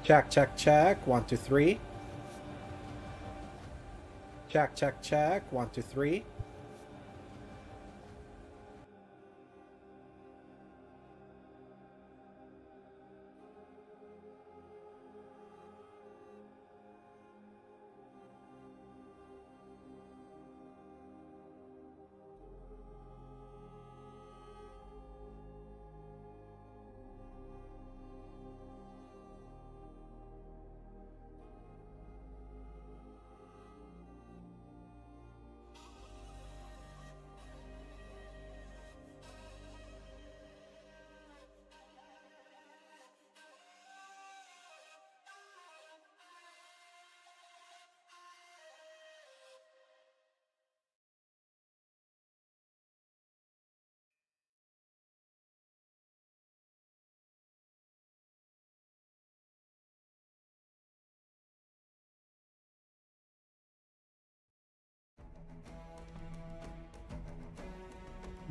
Check, check, check. One, two, three. Check, check, check. One, two, three.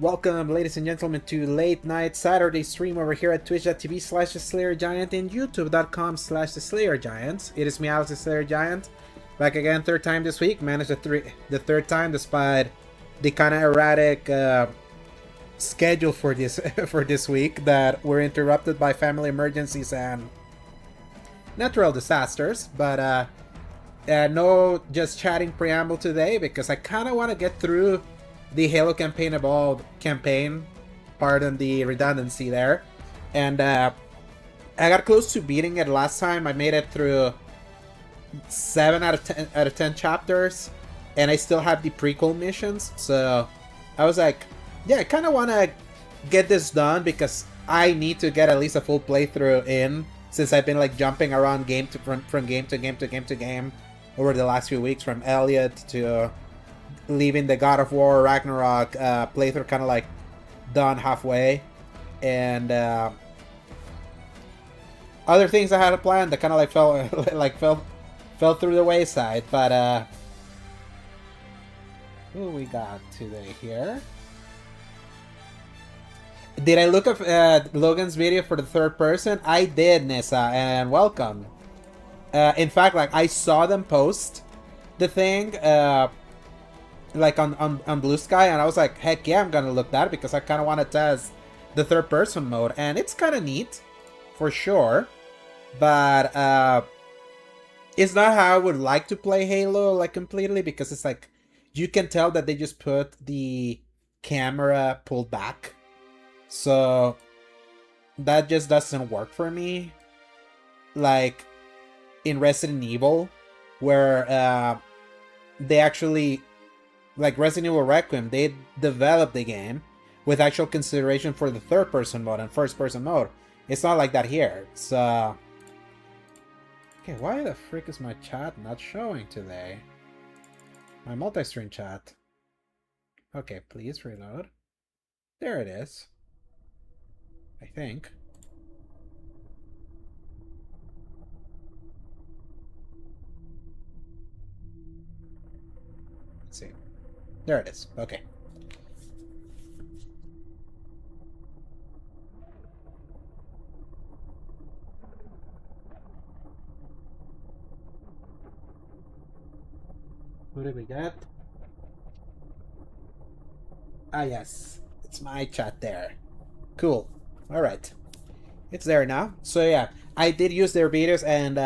Welcome, ladies and gentlemen, to Late Night Saturday stream over here at twitch.tv/theslayergiant and youtube.com/theslayergiant. It is me, Alex the Slayer Giant, back again, third time this week. Managed the third time despite the kind of erratic schedule for this for this week that were interrupted by family emergencies and natural disasters. But no just chatting preamble today because I kind of want to get through the Halo Campaign Evolved campaign, pardon the redundancy there, and I got close to beating it last time. I made it through 7 out of 10 chapters, and I still have the prequel missions, so I was like, yeah, I kind of want to get this done because I need to get at least a full playthrough in, since I've been like jumping around from game to game to game to game over the last few weeks, from Elliot to leaving the God of War Ragnarok playthrough kind of like done halfway, and other things I had planned that kind of like fell through the wayside. But who we got today here? Did I look at Logan's video for the third person? I did, Nissa, and welcome. In fact, like I saw them post the thing like on Blue Sky, and I was like, heck yeah, I'm gonna look that because I kind of want to test the third person mode, and it's kind of neat for sure, but it's not how I would like to play Halo like completely, because it's like you can tell that they just put the camera pulled back, so that just doesn't work for me. Like in Resident Evil, where they actually, like Resident Evil Requiem, they developed the game with actual consideration for the third person mode and first person mode. It's not like that here. So okay, why the frick is my chat not showing today? My multi-stream chat. Okay, please reload. There it is. I think. Let's see. There it is. Okay. Who did we get? Ah, yes. It's my chat there. Cool. Alright. It's there now. So yeah, I did use their videos, and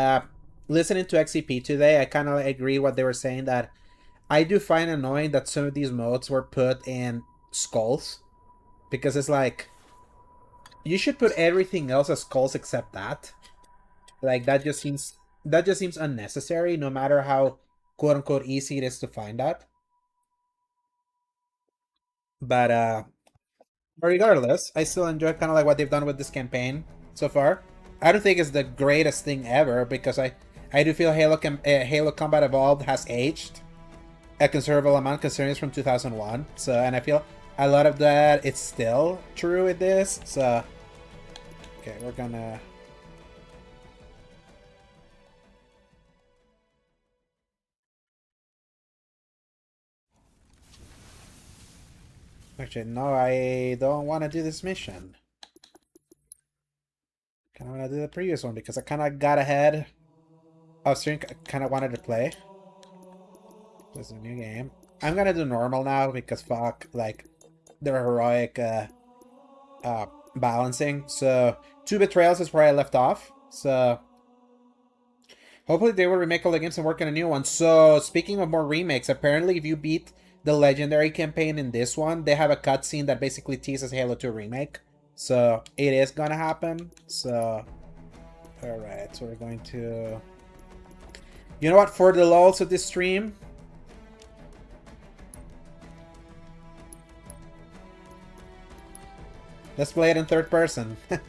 listening to XCP today, I kind of agree what they were saying, that I do find annoying that some of these modes were put in skulls, because it's like you should put everything else as skulls except that. Like that just seems unnecessary, no matter how quote unquote easy it is to find that. But regardless, I still enjoy kind of like what they've done with this campaign so far. I don't think it's the greatest thing ever, because I do feel Halo Combat Evolved has aged a considerable amount considering it's from 2001. So, and I feel a lot of that it's still true with this. So okay, we're gonna actually no, I don't want to do this mission. Can I'm gonna do the previous one because I kind of got ahead of stream. Kind of wanted to play. This is a new game. I'm gonna do normal now because fuck, like, the heroic balancing. So, Two Betrayals is where I left off. So, hopefully they will remake all the games and work on a new one. So, speaking of more remakes, apparently if you beat the Legendary campaign in this one, they have a cutscene that basically teases Halo 2 Remake. So, it is gonna happen. So, alright, so we're going to... You know what, for the lulz of this stream... Let's play it in third person. I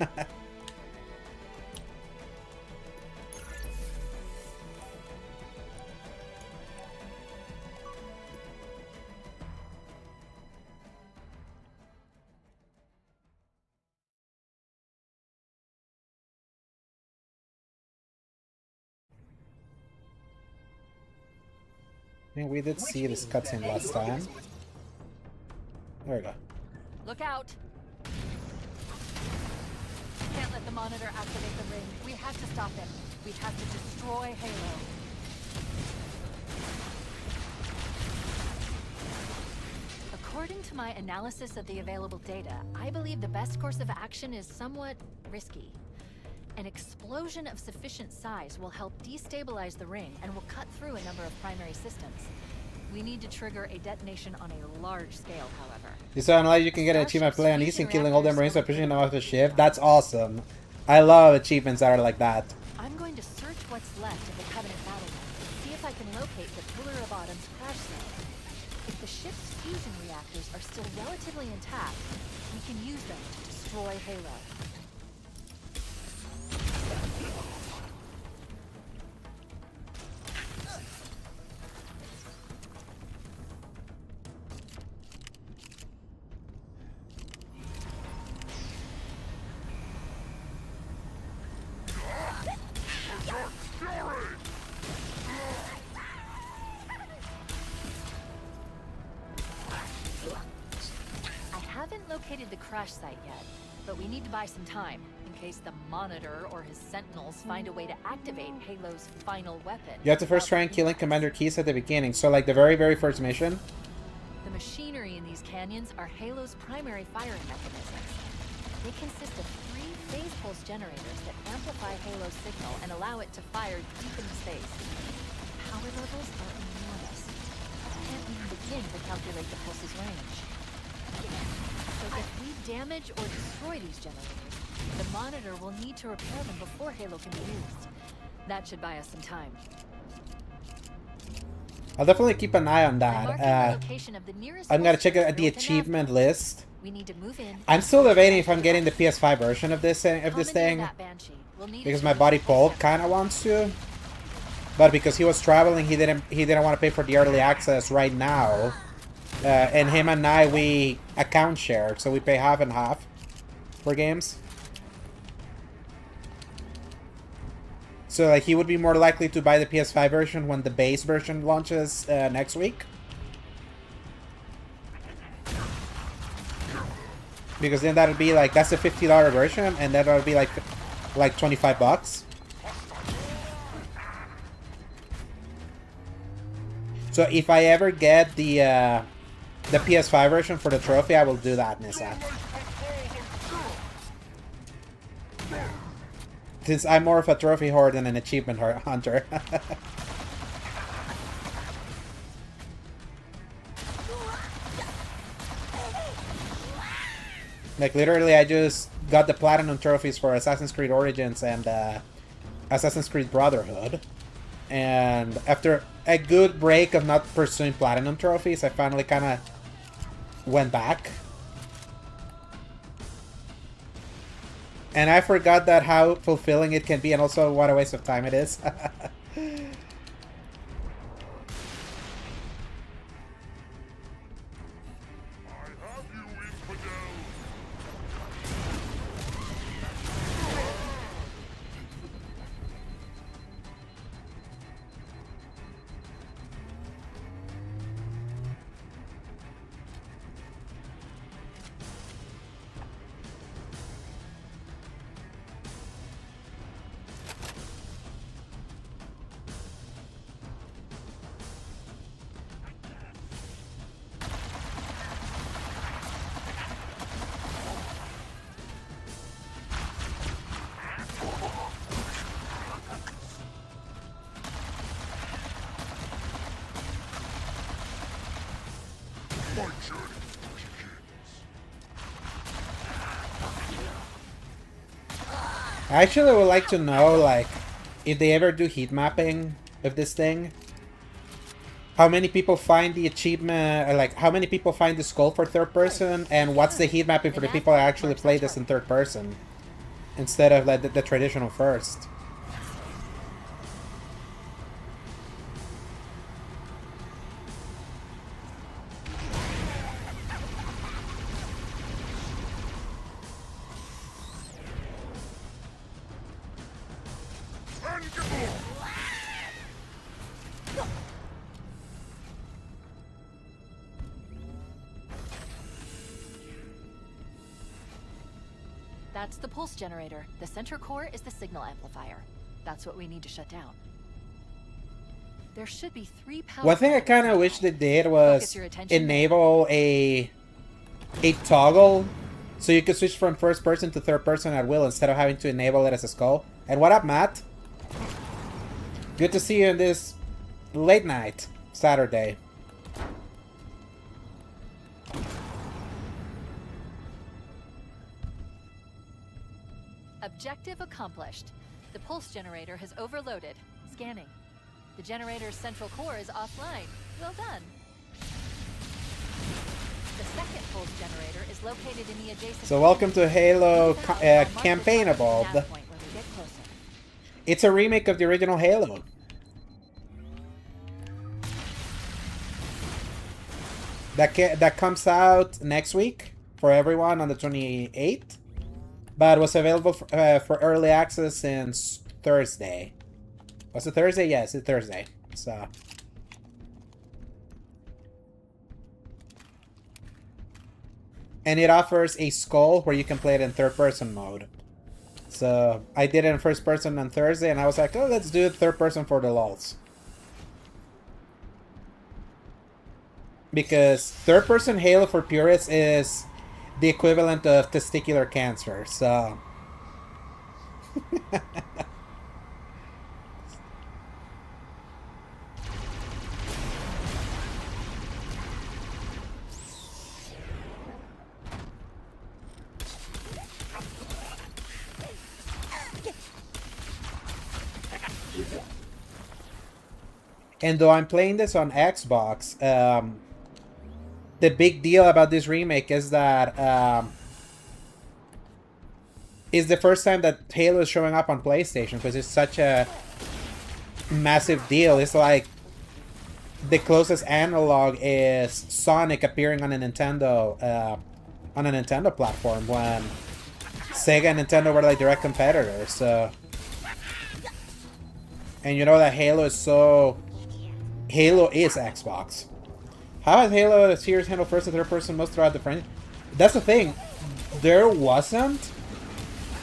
mean, we did see this cutscene last time. There we go. Look out! Can't let the monitor activate the ring. We have to stop him. We have to destroy Halo. According to my analysis of the available data, I believe the best course of action is somewhat risky. An explosion of sufficient size will help destabilize the ring and will cut through a number of primary systems. We need to trigger a detonation on a large scale, however. You saw online you can get an achievement play on easy and killing all the Marines by pushing them off the ship. That's awesome. I love achievements that are like that. I'm going to search what's left of the Covenant battle net to see if I can locate the Pillar of Autumn's crash site. If the ship's fusion reactors are still relatively intact, we can use them to destroy Halo. Located the crash site yet, but we need to buy some time in case the Monitor or his Sentinels find a way to activate Halo's final weapon. You have to first try and killing Commander Keyes at the beginning, so like the very first mission. The machinery in these canyons are Halo's primary firing mechanisms. They consist of 3 phase pulse generators that amplify Halo's signal and allow it to fire deep into space. Power levels are enormous. I can't even begin to calculate the pulse's range. So if we damage or destroy these generators, the Monitor will need to repair them before Halo can be used. That should buy us some time. I'll definitely keep an eye on The that. location of the nearest I'm gonna check holster out the built in achievement Nazca. list. We need to move in. I'm still debating if I'm getting the PS5 version of this Commandeer thing, that Banshee. We'll need because it my to buddy reach Paul holster. kind of wants to, but because he was traveling, he didn't want to pay for the early access right now. And him and I, we account share, so we pay half and half for games. So like he would be more likely to buy the PS5 version when the base version launches next week. Because then that'll be like, that's a $50 version, and then that'll be like $25. So if I ever get the PS5 version for the trophy, I will do that, Nissa. Since I'm more of a trophy whore than an achievement hunter. Like, literally, I just got the Platinum trophies for Assassin's Creed Origins and Assassin's Creed Brotherhood. And after a good break of not pursuing Platinum trophies, I finally kind of went back. And I forgot that how fulfilling it can be, and also what a waste of time it is. I actually would like to know, like, if they ever do heat mapping of this thing. How many people find the achievement, like, how many people find the skull for third person, and what's the heat mapping for the people that actually play this in third person, instead of, like, the traditional first. That's the pulse generator. The center core is the signal amplifier. That's what we need to shut down. There should be 3 power. One thing I kind of wish they did was enable a toggle so you could switch from first person to third person at will instead of having to enable it as a skull. And what up, Matt? Good to see you in this late night Saturday. Objective accomplished. The pulse generator has overloaded. Scanning. The generator's central core is offline. Well done. The second pulse generator is located in the adjacent... So welcome to Halo Campaign Evolved. It's a remake of the original Halo. That comes out next week for everyone on the 28th. But was available for early access since Thursday. Was it Thursday? Yes, it's Thursday. So. And it offers a skull where you can play it in third person mode. So I did it in first person on Thursday and I was like, oh, let's do it third person for the lulz. Because third person Halo for purists is the equivalent of testicular cancer, so... And though I'm playing this on Xbox, the big deal about this remake is that it's the first time that Halo is showing up on PlayStation because it's such a massive deal. It's like the closest analog is Sonic appearing on a Nintendo platform when Sega and Nintendo were like direct competitors. So, and you know that Halo is Xbox. How has Halo series handled first and third person most throughout the franchise? That's the thing. There wasn't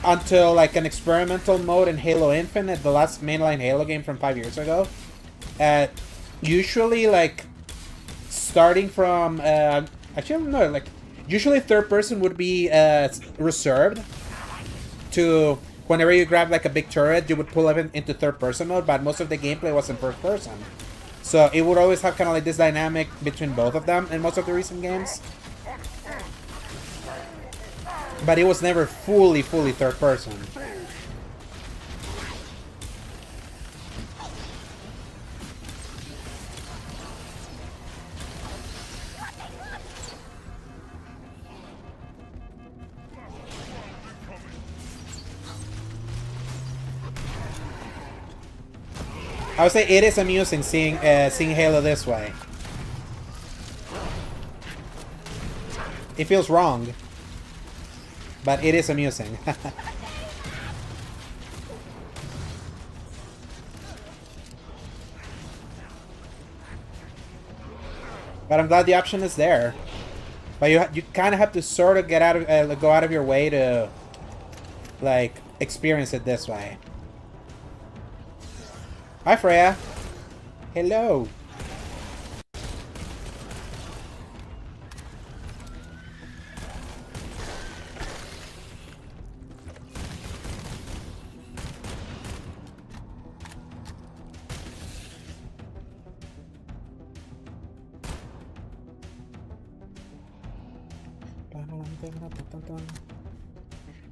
until like an experimental mode in Halo Infinite, the last mainline Halo game from 5 years ago. Usually, like starting from actually no, like usually third person would be reserved to whenever you grab like a big turret, you would pull it into third person mode. But most of the gameplay was in first person. So it would always have kind of like this dynamic between both of them in most of the recent games. But it was never fully third person. I would say it is amusing seeing Halo this way. It feels wrong, but it is amusing. But I'm glad the option is there. But you kind of have to sort of get out of go out of your way to like experience it this way. Hi, Freya. Hello.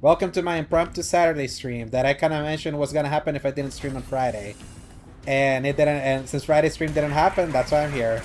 Welcome to my impromptu Saturday stream that I kind of mentioned was gonna happen if I didn't stream on Friday, and it didn't. And since Friday stream didn't happen, that's why I'm here.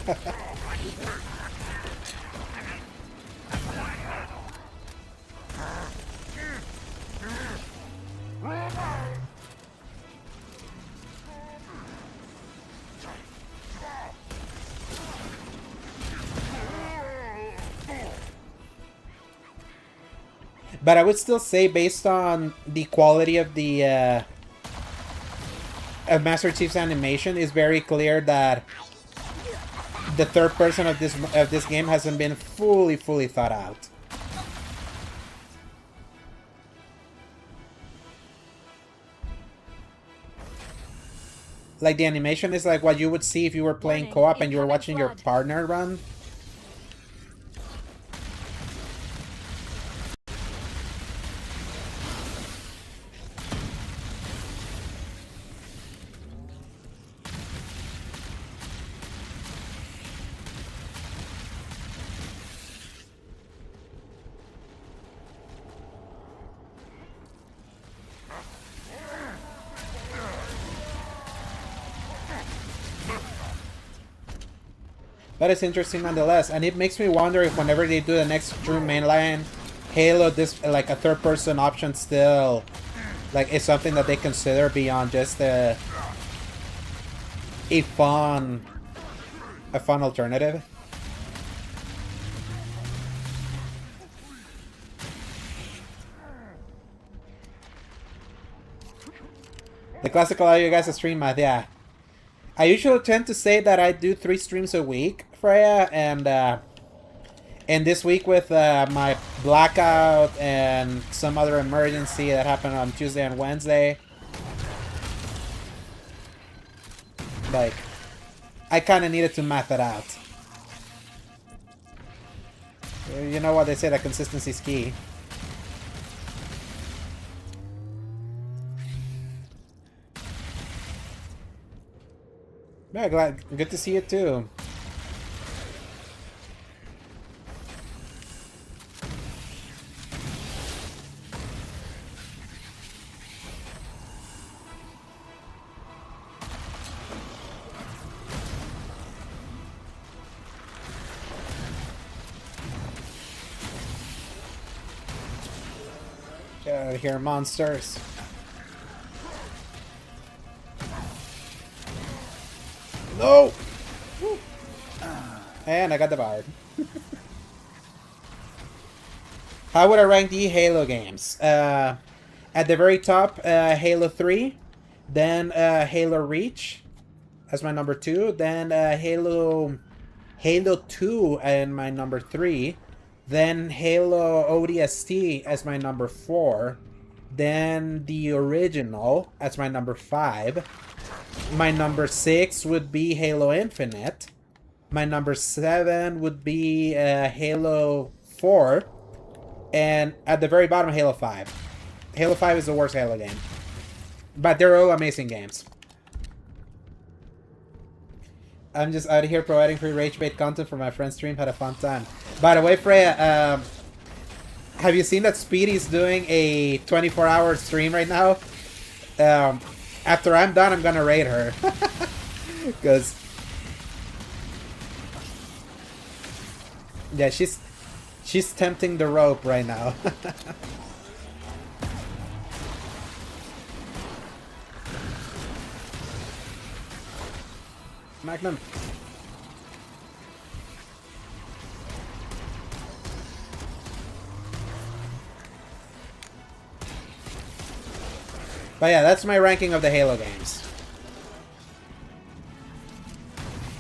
But I would still say, based on the quality of the of Master Chief's animation, is very clear that the third person of this game hasn't been fully thought out. Like, the animation is like what you would see if you were playing co-op and you were watching your partner run. That is interesting nonetheless, and it makes me wonder if whenever they do the next true mainline Halo, this like a third-person option still like is something that they consider beyond just a fun alternative. The classic allow you guys to stream math, yeah. I usually tend to say that I do 3 streams a week, Freya, and this week with my blackout and some other emergency that happened on Tuesday and Wednesday, like, I kind of needed to math it out. You know what they say, that consistency is key. Yeah, good to see you too. Get out of here, monsters. No! And I got devoured. How would I rank the Halo games? At the very top, Halo 3. Then Halo Reach as my number 2. Then Halo 2 and my number 3. Then Halo ODST as my number 4. Then the original as my number 5. My number 6 would be Halo Infinite. My number 7 would be Halo 4. And at the very bottom, Halo 5. Halo 5 is the worst Halo game. But they're all amazing games. I'm just out here providing free rage bait content for my friend's stream. Had a fun time. By the way, Freya, have you seen that Speedy's doing a 24-hour stream right now? After I'm done, I'm gonna raid her. Because... yeah, she's tempting the rope right now. Magnum. But yeah, that's my ranking of the Halo games.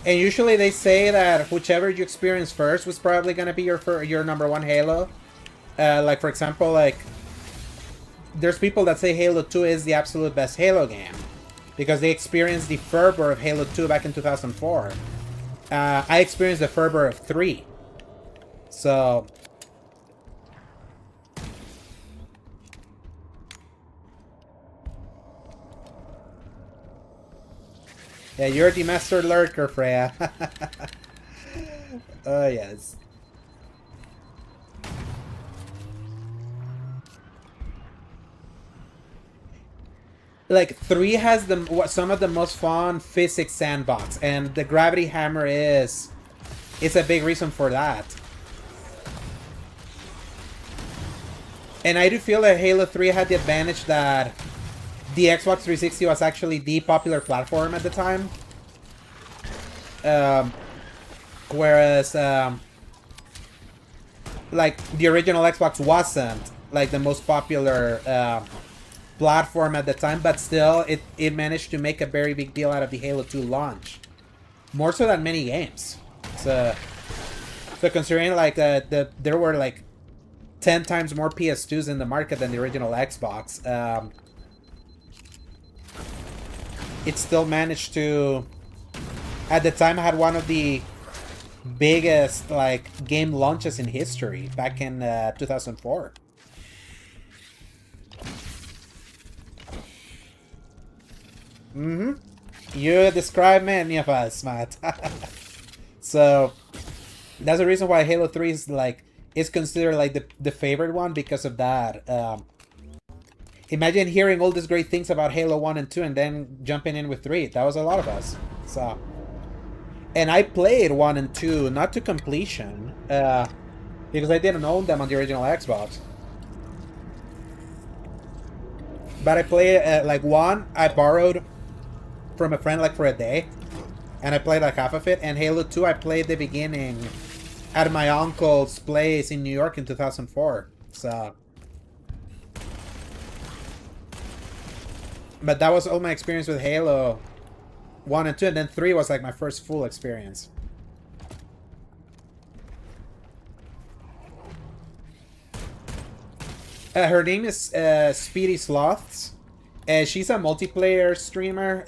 And usually they say that whichever you experience first was probably going to be your number 1 Halo. Like, for example, like, there's people that say Halo 2 is the absolute best Halo game because they experienced the fervor of Halo 2 back in 2004. I experienced the fervor of 3. So... yeah, you're the master lurker, Freya. Oh, yes. like 3 has some of the most fun physics sandbox, and the gravity hammer is a big reason for that. And I do feel that Halo 3 had the advantage that the Xbox 360 was actually the popular platform at the time. Whereas, like, the original Xbox wasn't, like, the most popular platform at the time, but still, it managed to make a very big deal out of the Halo 2 launch. More so than many games. So considering, like, there were, like, 10 times more PS2s in the market than the original Xbox, it still managed to, at the time, had one of the biggest, like, game launches in history back in 2004. You describe many of us, Matt. So that's the reason why Halo 3 is, like, is considered, like, the favorite one, because of that. Imagine hearing all these great things about Halo 1 and 2 and then jumping in with 3. That was a lot of us. So, and I played 1 and 2, not to completion, because I didn't own them on the original Xbox. But I played, like, 1, I borrowed from a friend, like, for a day. And I played, like, half of it. And Halo 2, I played the beginning at my uncle's place in New York in 2004. So, but that was all my experience with Halo 1 and 2, and then 3 was, like, my first full experience. Her name is Speedy Sloths. She's a multiplayer streamer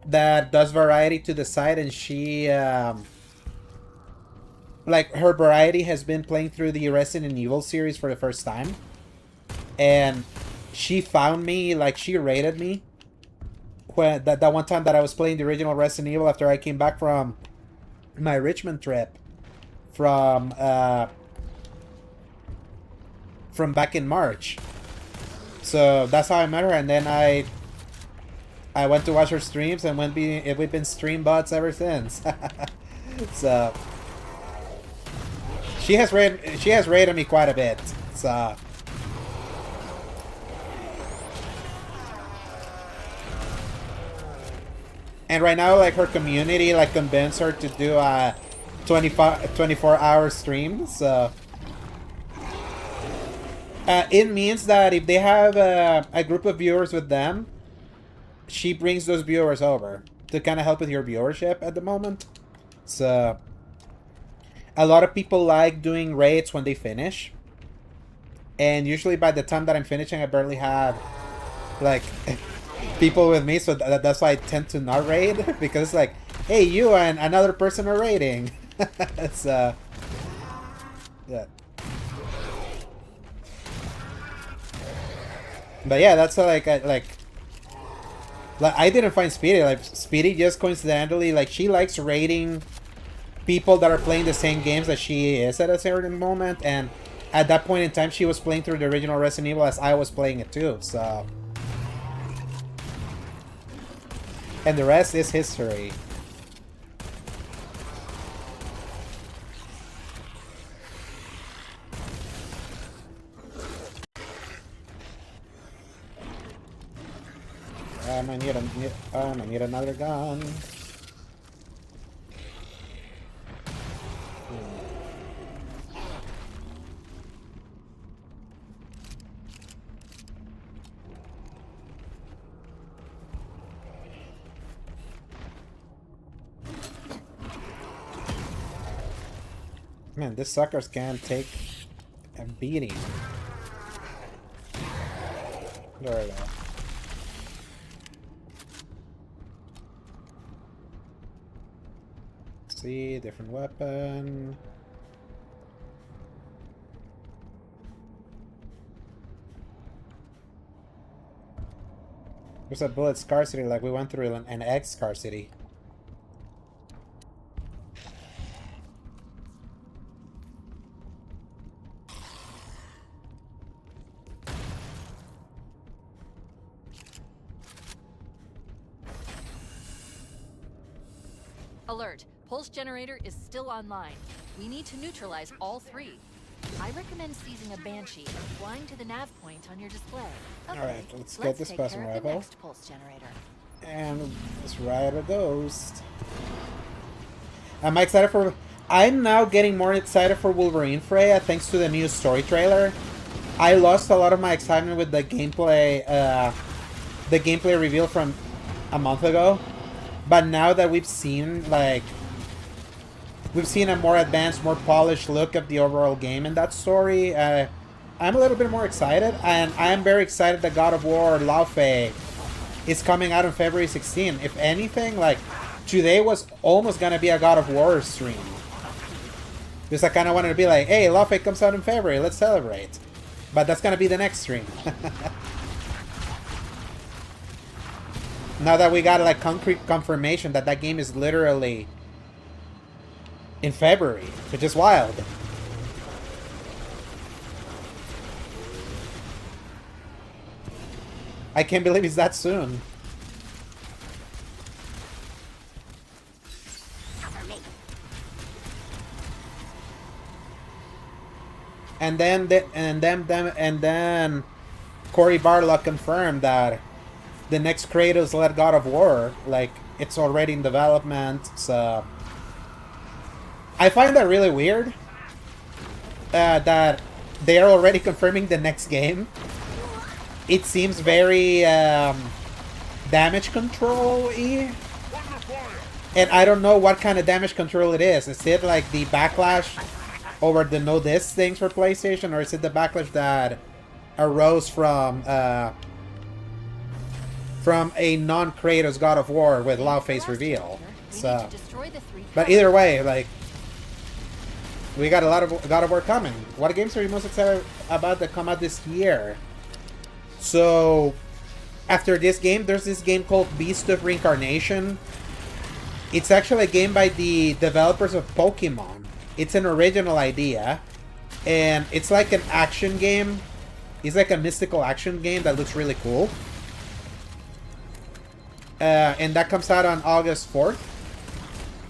that does variety to the site, and she, like, her variety has been playing through the Resident Evil series for the first time. And she found me, like, she raided me when that one time that I was playing the original Resident Evil after I came back from my Richmond trip from back in March. So that's how I met her, and then I went to watch her streams, and we've been stream bots ever since. So she has raided me quite a bit. So. And right now, like, her community, like, convinced her to do a 24-hour stream, so... it means that if they have a group of viewers with them, she brings those viewers over to kind of help with your viewership at the moment. So, a lot of people like doing raids when they finish. And usually by the time that I'm finishing, I barely have, like... people with me, so that's why I tend to not raid, because it's like, hey, you and another person are raiding. So, yeah. But yeah, that's like I didn't find Speedy. Like, Speedy just coincidentally, like, she likes raiding people that are playing the same games that she is at a certain moment, and at that point in time, she was playing through the original Resident Evil as I was playing it too. So. And the rest is history. I need another gun. Man, these suckers can't take a beating. There we go. See, different weapon. There's a bullet scarcity, like we went through an X scarcity. Alert. Pulse generator is still online. We need to neutralize all three. I recommend seizing a Banshee and flying to the nav point on your display. Okay, Alright, let's get this take person care of the rifle. next pulse generator. And let's ride a ghost. Am I excited for... I'm now getting more excited for Wolverine Freya thanks to the new story trailer. I lost a lot of my excitement with the gameplay reveal from a month ago. But now that we've seen, like... We've seen a more advanced, more polished look of the overall game in that story. I'm a little bit more excited. And I am very excited that God of War Lao Fei is coming out on February 16. If anything, like, today was almost gonna be a God of War stream. Because I kind of wanted to be like, hey, Lao Fei comes out in February, let's celebrate. But that's gonna be the next stream. Now that we got, like, concrete confirmation that that game is literally in February, which is wild. I can't believe it's that soon. And then Cory Barlog confirmed that the next Kratos-led God of War, like, it's already in development. So I find that really weird. That they are already confirming the next game. It seems very damage control-y. And I don't know what kind of damage control it is. Is it like the backlash over the no disc things for PlayStation, or is it the backlash that arose from a non-Kratos God of War with Lao Fei's reveal? So, but either way, like, we got a lot of God of War coming. What games are you most excited about that come out this year? So, after this game, there's this game called Beast of Reincarnation. It's actually a game by the developers of Pokemon. It's an original idea, and it's like an action game. It's like a mystical action game that looks really cool. And that comes out on August 4th.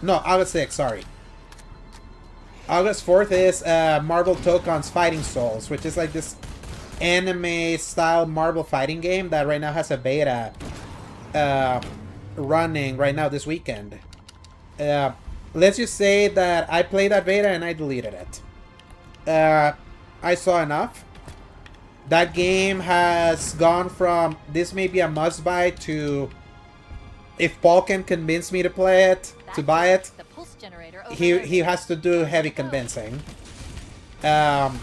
No, August 6th, sorry. August 4th is Marvel Tokon's Fighting Souls, which is like this anime-style Marvel fighting game that right now has a beta running right now this weekend. Let's just say that I played that beta and I deleted it. I saw enough. That game has gone from this may be a must-buy to if Paul can convince me to play it, to buy it, he has to do heavy convincing. Metal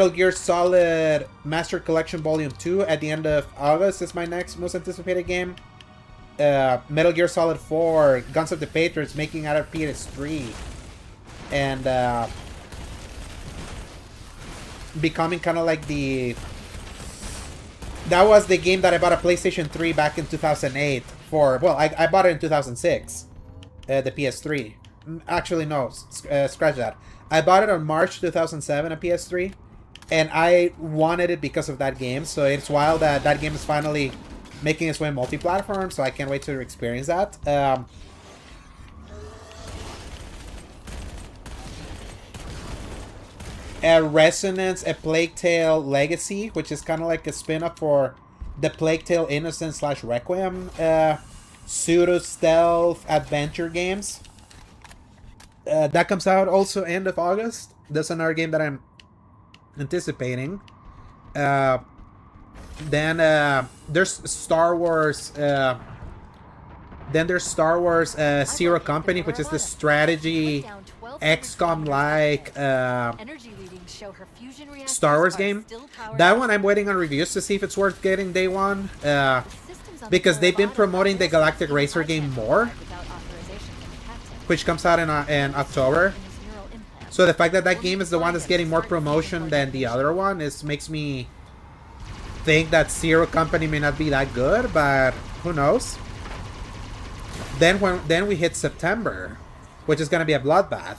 Gear Solid Master Collection Volume 2 at the end of August is my next most anticipated game. Metal Gear Solid 4, Guns of the Patriots making out of PS3. And becoming kind of like the... That was the game that I bought a PlayStation 3 back in 2008 for... Well, I bought it in 2006. The PS3. Actually, no. Scratch that. I bought it on March 2007, a PS3. And I wanted it because of that game. So it's wild that that game is finally making its way multi-platform. So I can't wait to experience that. Resonance, A Plague Tale Legacy, which is kind of like a spin-off for the Plague Tale Innocence / Requiem pseudo-stealth adventure games. That comes out also end of August. That's another game that I'm anticipating. Then there's Star Wars. Zero Company, which is the strategy XCOM-like Star Wars game. That one I'm waiting on reviews to see if it's worth getting day one. Because they've been promoting the Galactic Racer game more, which comes out in October. So the fact that that game is the one that's getting more promotion than the other one makes me think that Zero Company may not be that good, but who knows? Then we hit September, which is gonna be a bloodbath.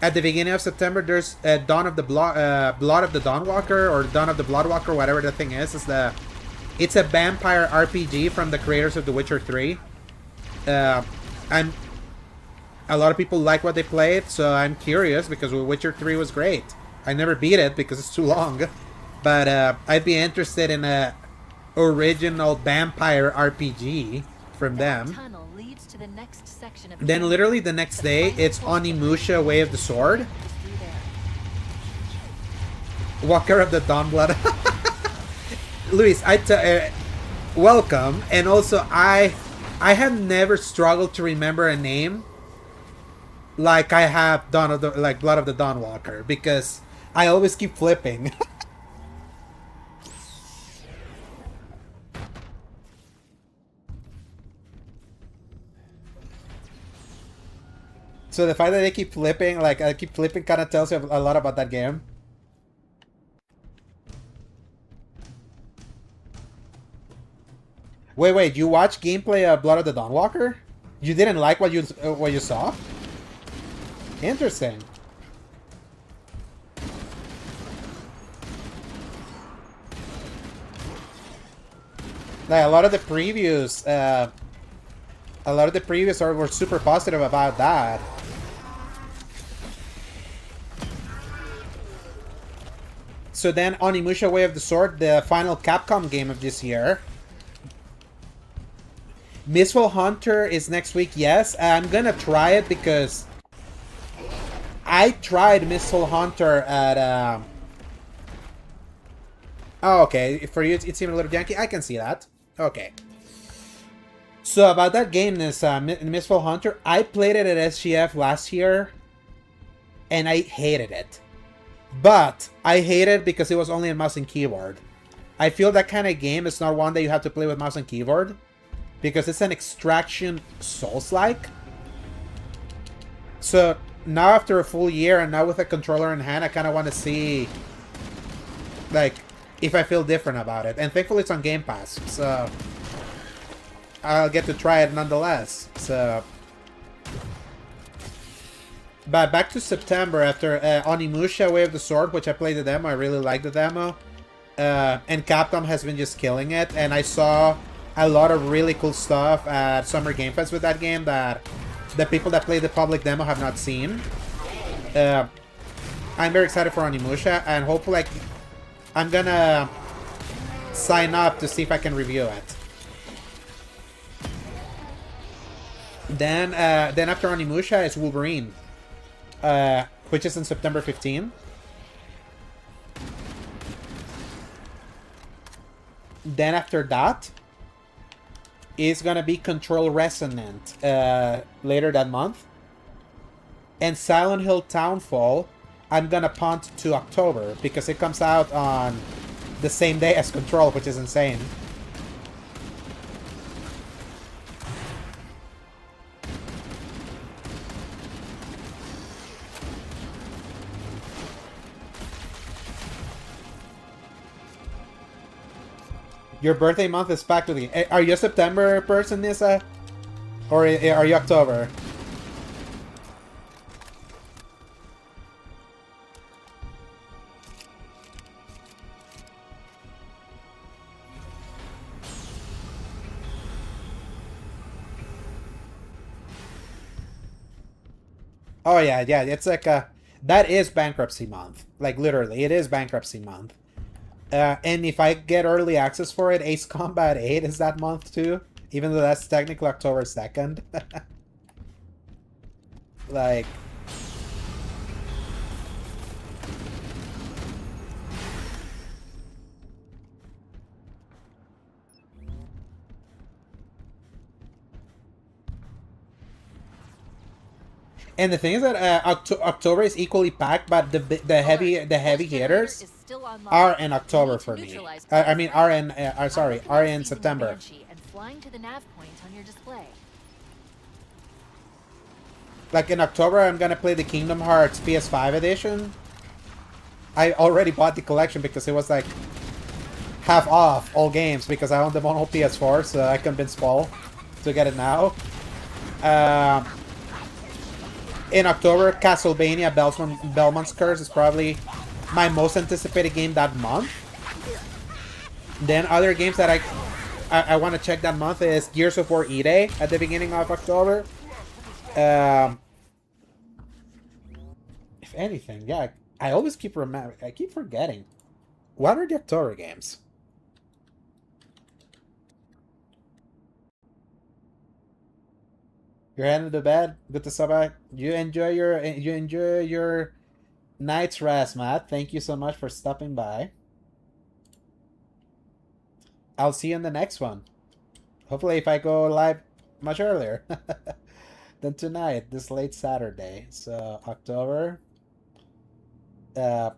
At the beginning of September, there's Blood of the Dawnwalker, or Dawn of the Bloodwalker, whatever the thing is. It's a vampire RPG from the creators of The Witcher 3. I'm a lot of people like what they played, so I'm curious because Witcher 3 was great. I never beat it because it's too long, but I'd be interested in a original vampire RPG from them. Tunnel leads to the next section of Then literally the next day, it's Onimusha Way of the Sword. Walker of the Dawnblood. Luis, welcome. And also, I have never struggled to remember a name like I have Dawn of the Blood of the Dawnwalker, because I always keep flipping. So the fact that I keep flipping kind of tells you a lot about that game. Wait, you watched gameplay of Blood of the Dawnwalker? You didn't like what you saw? Interesting. Like a lot of the previews were super positive about that. So then Onimusha Way of the Sword, the final Capcom game of this year. Mistfall Hunter is next week, yes. I'm gonna try it because I tried Mistfall Hunter at... Oh, okay. For you, it seemed a little janky. I can see that. Okay. So about that game, this Mistfall Hunter, I played it at SGF last year, and I hated it. But I hate it because it was only a mouse and keyboard. I feel that kind of game is not one that you have to play with mouse and keyboard, because it's an extraction Souls-like. So now after a full year and now with a controller in hand, I kind of want to see, like, if I feel different about it. And thankfully it's on Game Pass, so I'll get to try it nonetheless. So, but back to September after Onimusha Way of the Sword, which I played the demo. I really liked the demo. And Capcom has been just killing it. And I saw a lot of really cool stuff at Summer Game Fest with that game that the people that played the public demo have not seen. I'm very excited for Onimusha, and hopefully I'm gonna sign up to see if I can review it. Then after Onimusha is Wolverine, which is on September 15. Then after that is gonna be Control Resonant later that month. And Silent Hill Townfall, I'm gonna punt to October because it comes out on the same day as Control, which is insane. Your birthday month is packed with it. Are you a September person, Nissa? Or are you October? Oh yeah, it's like that is bankruptcy month. Like literally, it is bankruptcy month. And if I get early access for it, Ace Combat 8 is that month too, even though that's technically October 2nd. Like, and the thing is that October is equally packed, but the heavy hitters are in October for me. I mean, are in September. And flying to the nav point on your display. Like in October, I'm gonna play the Kingdom Hearts PS5 edition. I already bought the collection because it was like half off all games because I own them on whole PS4, so I convinced Paul to get it now. In October, Castlevania Belmont's Curse is probably my most anticipated game that month. Then other games that I want to check that month is Gears of War E-Day at the beginning of October. If anything, yeah, I always I keep forgetting. What are the October games? You're heading to bed. Good to stop by. You enjoy your night's rest, Matt. Thank you so much for stopping by. I'll see you in the next one. Hopefully, if I go live much earlier than tonight, this late Saturday. So October. Yeah.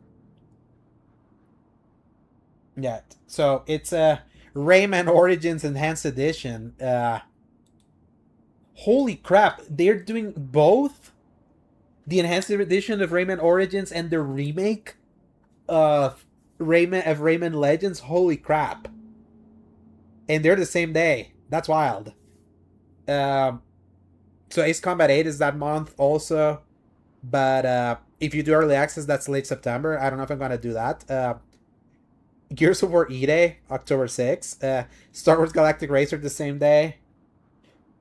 So it's a Rayman Origins Enhanced Edition. Holy crap! They're doing both the Enhanced Edition of Rayman Origins and the remake of Rayman Legends. Holy crap! And they're the same day. That's wild. So Ace Combat 8 is that month also. But if you do early access, that's late September. I don't know if I'm going to do that. Gears of War E-Day, October 6th. Star Wars Galactic Racer the same day.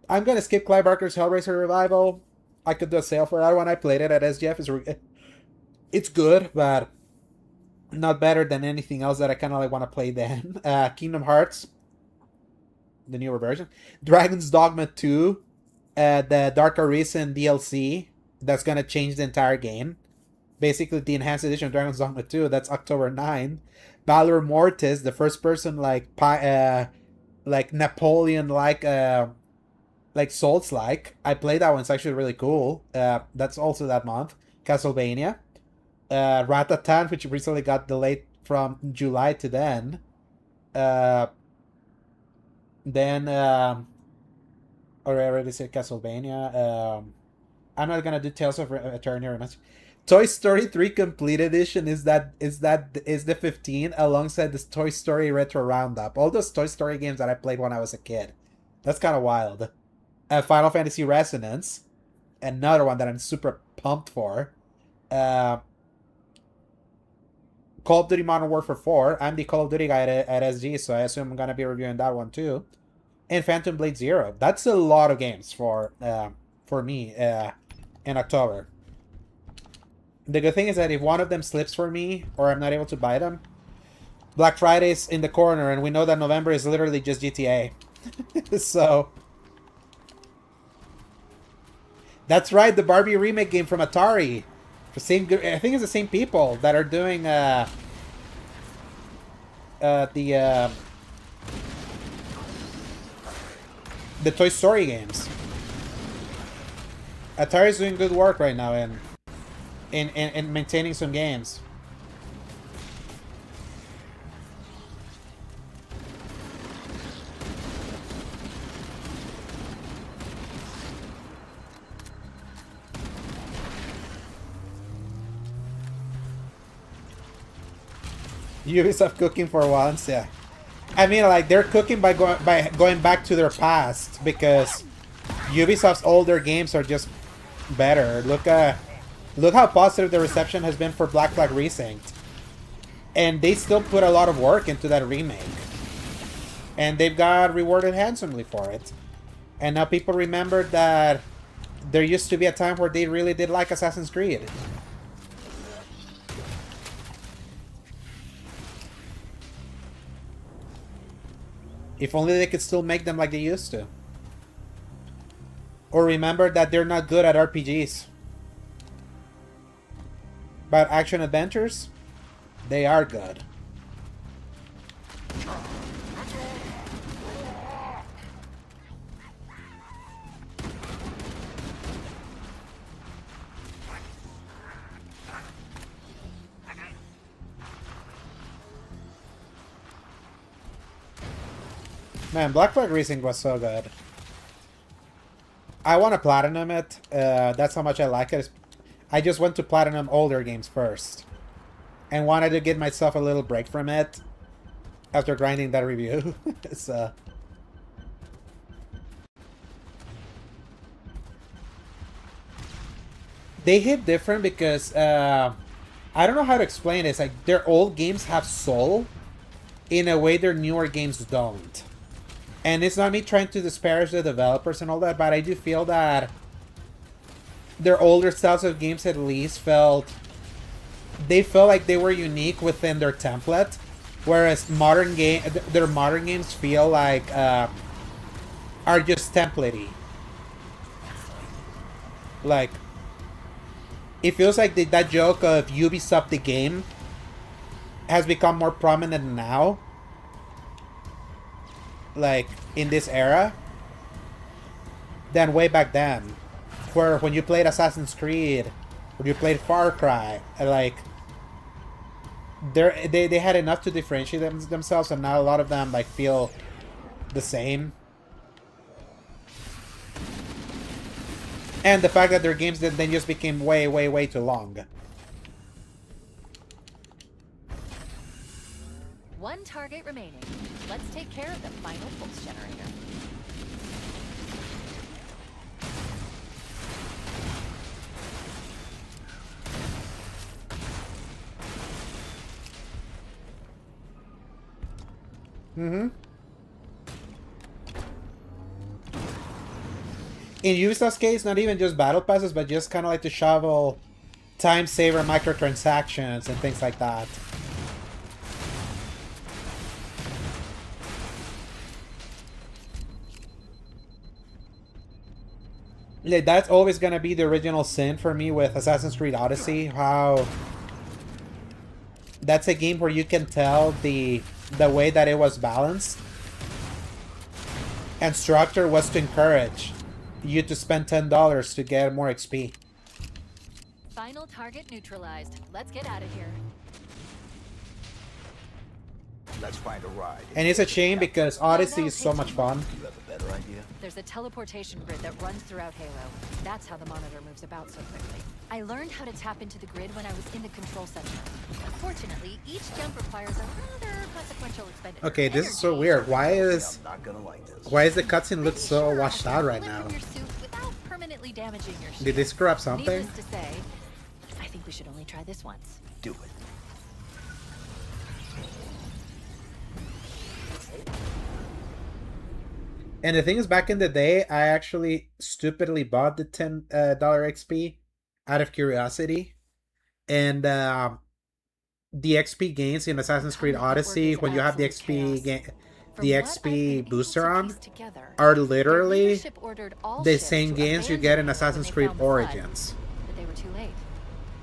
I'm going to skip Clive Barker's Hellraiser Revival. I could do a sale for that one. I played it at SGF. It's good, but not better than anything else that I kind of like want to play then. Kingdom Hearts, the newer version. Dragon's Dogma 2, the Dark Arisen DLC. That's going to change the entire game. Basically, the enhanced edition of Dragon's Dogma 2, that's October 9. Valor Mortis, the first person like Napoleon like Souls-like. I played that one. It's actually really cool. That's also that month. Castlevania. Ratatan, which recently got delayed from July to then. Then I already said Castlevania. I'm not gonna do Tales of Eternia much. Toy Story 3 Complete Edition is the 15 alongside this Toy Story Retro Roundup. All those Toy Story games that I played when I was a kid. That's kind of wild. Final Fantasy Resonance, another one that I'm super pumped for. Call of Duty Modern Warfare 4. I'm the Call of Duty guy at SG, so I assume I'm gonna be reviewing that one too. And Phantom Blade Zero. That's a lot of games for me in October. The good thing is that if one of them slips for me, or I'm not able to buy them, Black Friday's in the corner, and we know that November is literally just GTA. So that's right, the Barbie remake game from Atari. I think it's the same people that are doing the Toy Story games. Atari's doing good work right now in maintaining some games. Ubisoft cooking for once, yeah. I mean, like, they're cooking by going back to their past, because Ubisoft's older games are just better. Look how positive the reception has been for Black Flag Resynced. And they still put a lot of work into that remake. And they've got rewarded handsomely for it. And now people remember that there used to be a time where they really did like Assassin's Creed. If only they could still make them like they used to. Or remember that they're not good at RPGs. But action adventures, they are good. Man, Black Flag Racing was so good. I want to platinum it. That's how much I like it. I just went to platinum older games first. And wanted to give myself a little break from it after grinding that review. So they hit different because I don't know how to explain it. It's like their old games have soul in a way their newer games don't. And it's not me trying to disparage the developers and all that, but I do feel that their older styles of games at least felt like they were unique within their template, whereas their modern games feel like are just templatey. Like, it feels like that joke of Ubisoft the game has become more prominent now, like in this era, than way back then, where when you played Assassin's Creed, when you played Far Cry, like they had enough to differentiate themselves, and now a lot of them like feel the same. And the fact that their games then just became way too long. One target remaining. Let's take care of the final pulse generator. In Ubisoft's case, not even just battle passes, but just kind of like to shovel time saver microtransactions and things like that. Yeah, that's always gonna be the original sin for me with Assassin's Creed Odyssey. How that's a game where you can tell the way that it was balanced and structure was to encourage you to spend $10 to get more XP. Final target neutralized. Let's get out of here. Let's find a ride. And it's a shame because Odyssey is so much fun. You have a better idea? There's a teleportation grid that runs throughout Halo. That's how the monitor moves about so quickly. I learned how to tap into the grid when I was in the control center. Unfortunately, each jump requires a rather consequential expenditure. Okay, this is so weird. Why is I'm not gonna like this. the cutscene look so washed out right now? Your suit without permanently damaging your Did they screw up something? Needless to say, I think we should only try this once. Do it. And the thing is, back in the day, I actually stupidly bought the $10 XP out of curiosity. And the XP gains in Assassin's Creed Odyssey, when you have the XP booster on, are literally the same gains you get in Assassin's Creed Origins. But they were too late.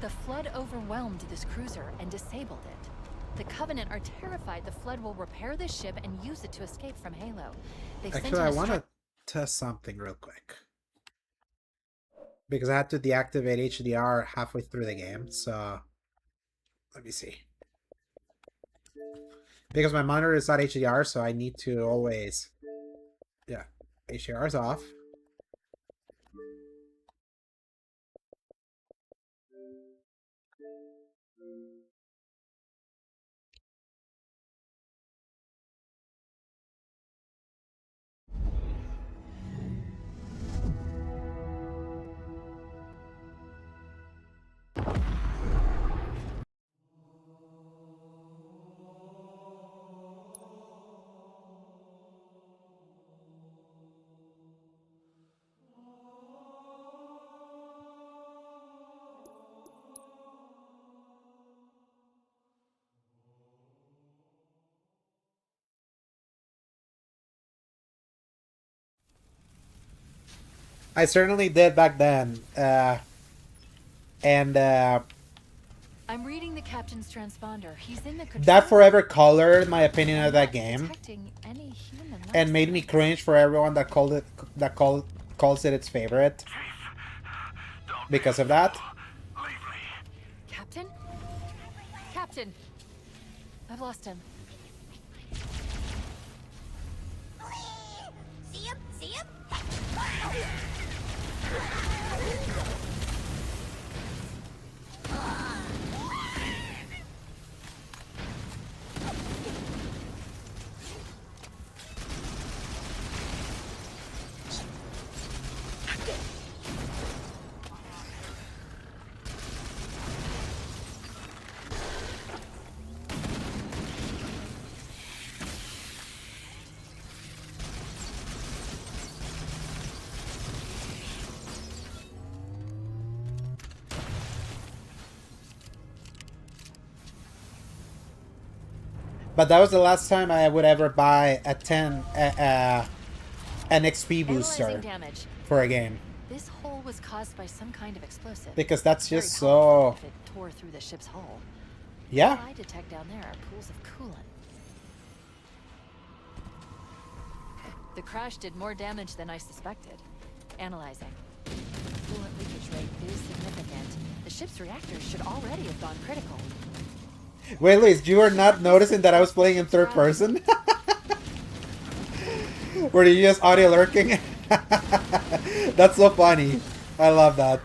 The Flood overwhelmed this cruiser and disabled it. The Covenant are terrified the Flood will repair this ship and use it to escape from Halo. Actually, I want to test something real quick. Because I had to deactivate HDR halfway through the game, so... Let me see. Because my monitor is not HDR, so I need to always... Yeah, HDR is off. I certainly did back then. And I'm reading the captain's transponder. He's in the control. that forever colored my opinion of that game Detecting any human and made me cringe for everyone that calls it its favorite because of that. Captain? Captain! I've lost him. See him? See him? But that was the last time I would ever buy a 10 an XP booster Analyzing damage. for a game. This hole was caused by some kind of explosive. Because that's Very just colorful so... if it tore through the ship's hull. Yeah. All I detect down there are pools of coolant. The crash did more damage than I suspected. Analyzing. Coolant leakage rate is significant. The ship's reactors should already have gone critical. Wait, Luis, you were not noticing that I was playing in third person? Were you just audio lurking? That's so funny. I love that.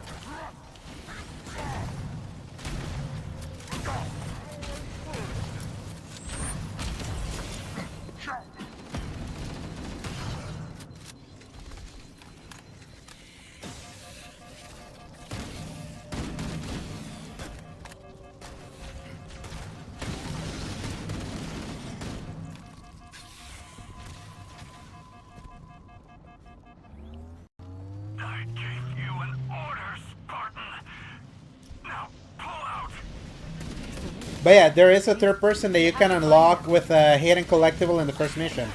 I gave you an order, Spartan. Now pull out. But yeah, there is a third person that you can unlock with a hidden collectible in the first mission.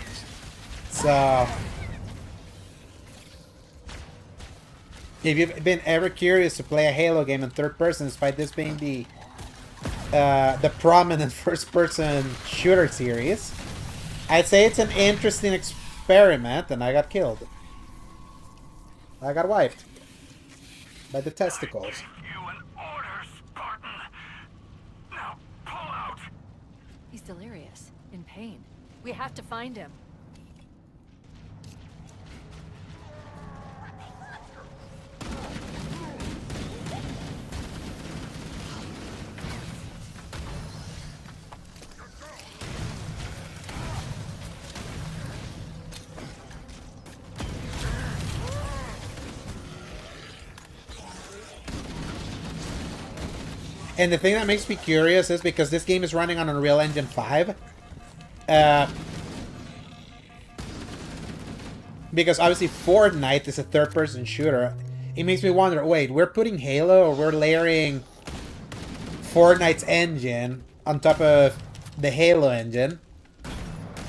So... if you've been ever curious to play a Halo game in third person, despite this being the prominent first-person shooter series, I'd say it's an interesting experiment, and I got killed. I got wiped by the testicles. You an order, Spartan. Now pull out. He's delirious, in pain. We have to find him. And the thing that makes me curious is because this game is running on Unreal Engine 5. Because obviously Fortnite is a third-person shooter. It makes me wonder, wait, we're putting Halo or we're layering Fortnite's engine on top of the Halo engine?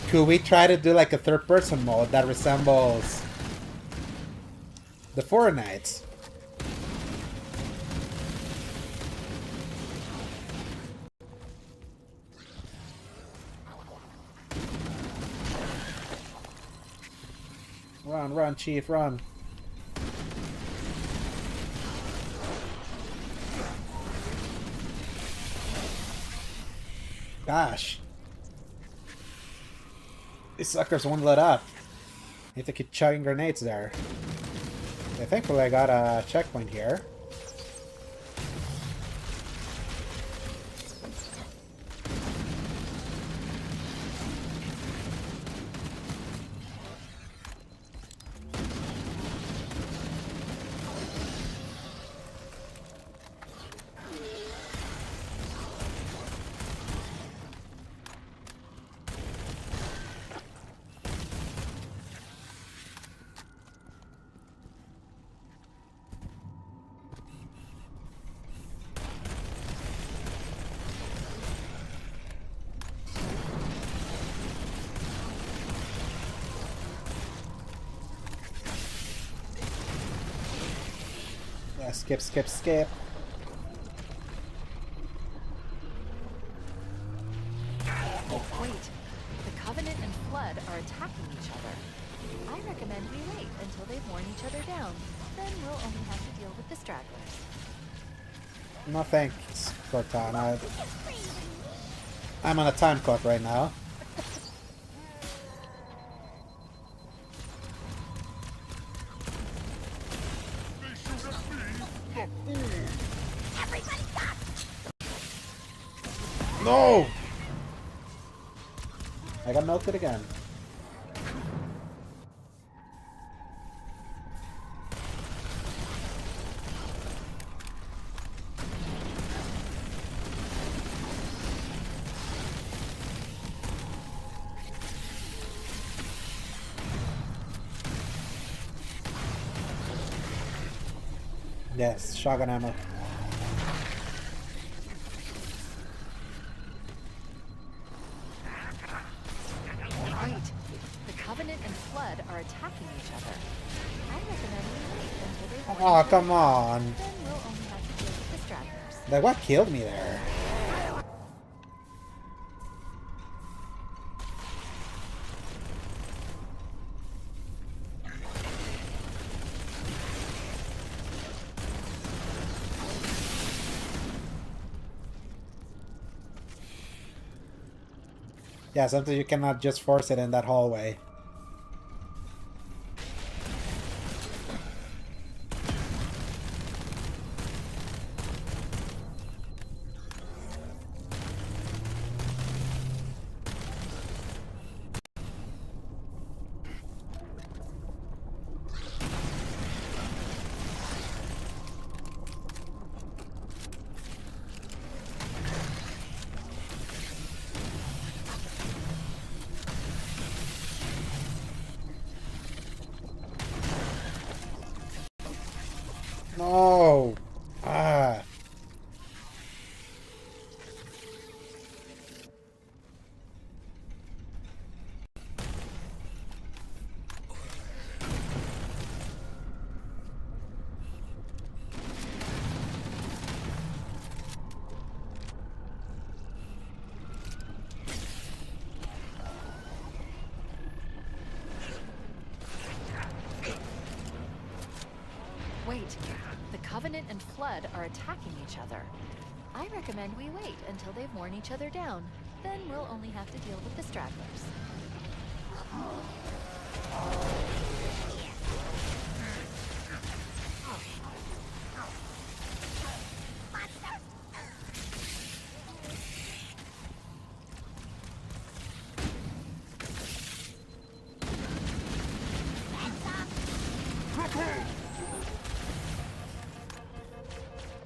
Could we try to do like a third-person mode that resembles the Fortnite's? Run, run, Chief, run. Gosh. These suckers won't let up. Need to keep chugging grenades there. Okay, thankfully I got a checkpoint here. Yeah, skip, skip, skip. Wait, the Covenant and Flood are attacking each other. I recommend we wait until they've worn each other down. Then we'll only have to deal with the stragglers. No thanks, Cortana. I'm on a time clock right now. No! I got melted again. Yes, shotgun ammo. attacking each other. I recommend we wait until they've warned Oh, each come other. on. Then we'll only have to deal with the stragglers. Like, what killed me there? Yeah, sometimes you cannot just force it in that hallway. No! Ah. Wait, the Covenant and Flood are attacking each other. I recommend we wait until they've worn each other down. Then we'll only have to deal with the stragglers.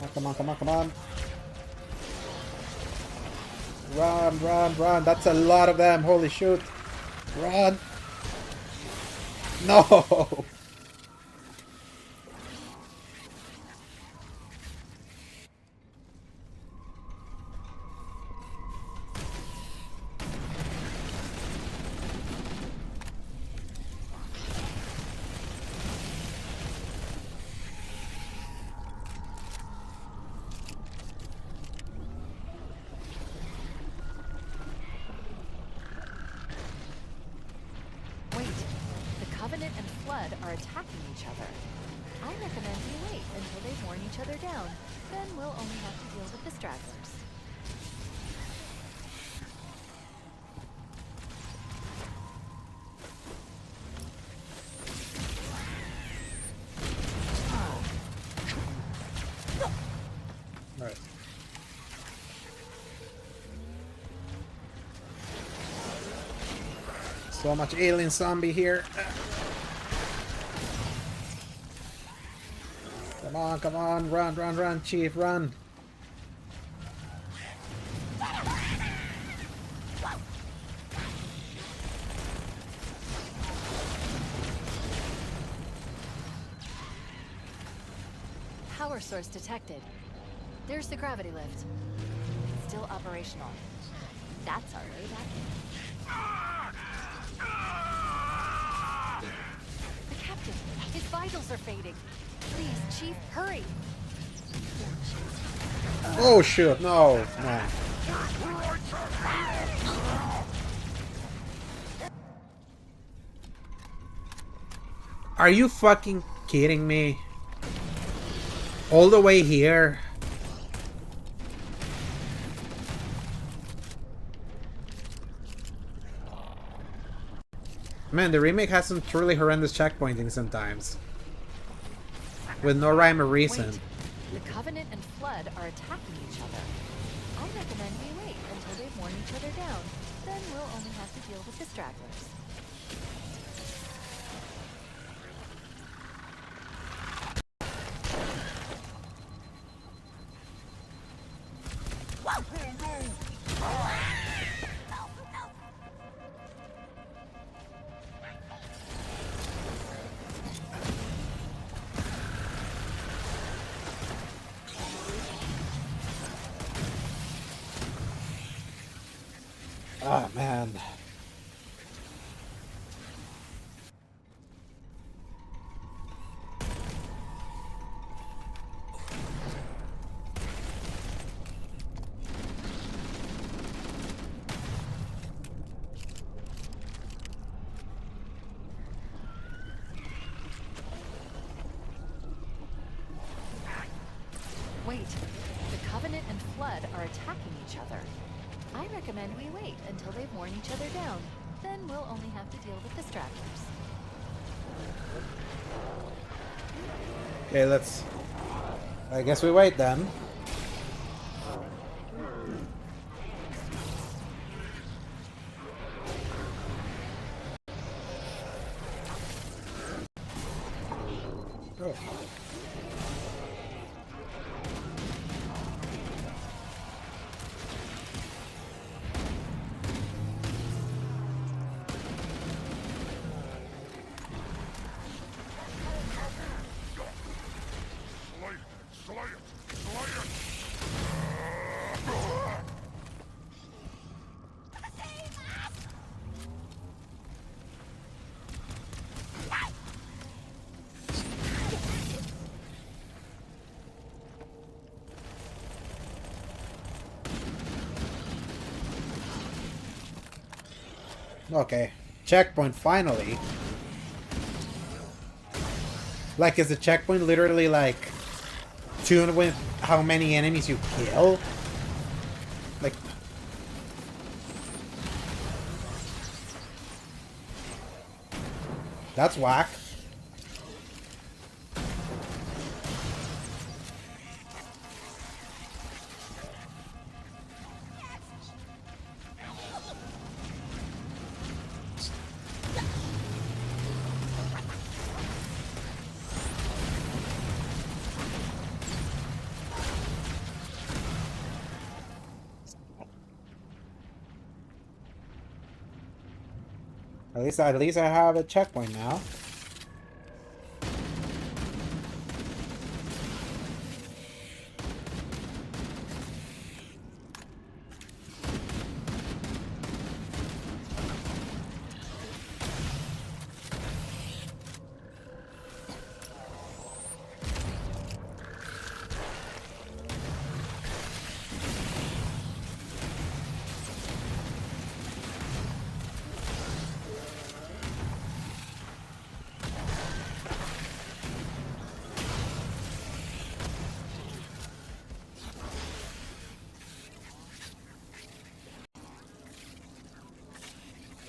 Oh, come on, come on, come on. Run, run, run. That's a lot of them. Holy shoot. Run. No! Wait, the Covenant and Flood are attacking each other. I recommend we wait until they've worn each other down. Then we'll only have to deal with the stragglers. Right. So much alien zombie here. Come on, run, run, run, Chief, run. Power source detected. There's the gravity lift. It's still operational. That's our way back in. The captain, his vitals are fading. Please, Chief, hurry. Oh shoot, no, no. Are you fucking kidding me? All the way here? Man, the remake has some truly horrendous checkpointing sometimes. With no rhyme or reason. Wait, the Covenant and Flood are attacking each other. I recommend we wait until they've worn each other down. Then we'll only have to deal with the stragglers. Oh man. Wait, the Covenant and Flood are attacking each other. I recommend we wait until they've worn each other down. Then we'll only have to deal with distractors. Okay, let's... I guess we wait then. Oh. Okay. Checkpoint, finally. Like, is the checkpoint literally, like, tuned with how many enemies you kill? Like... That's whack. At least I have a checkpoint now.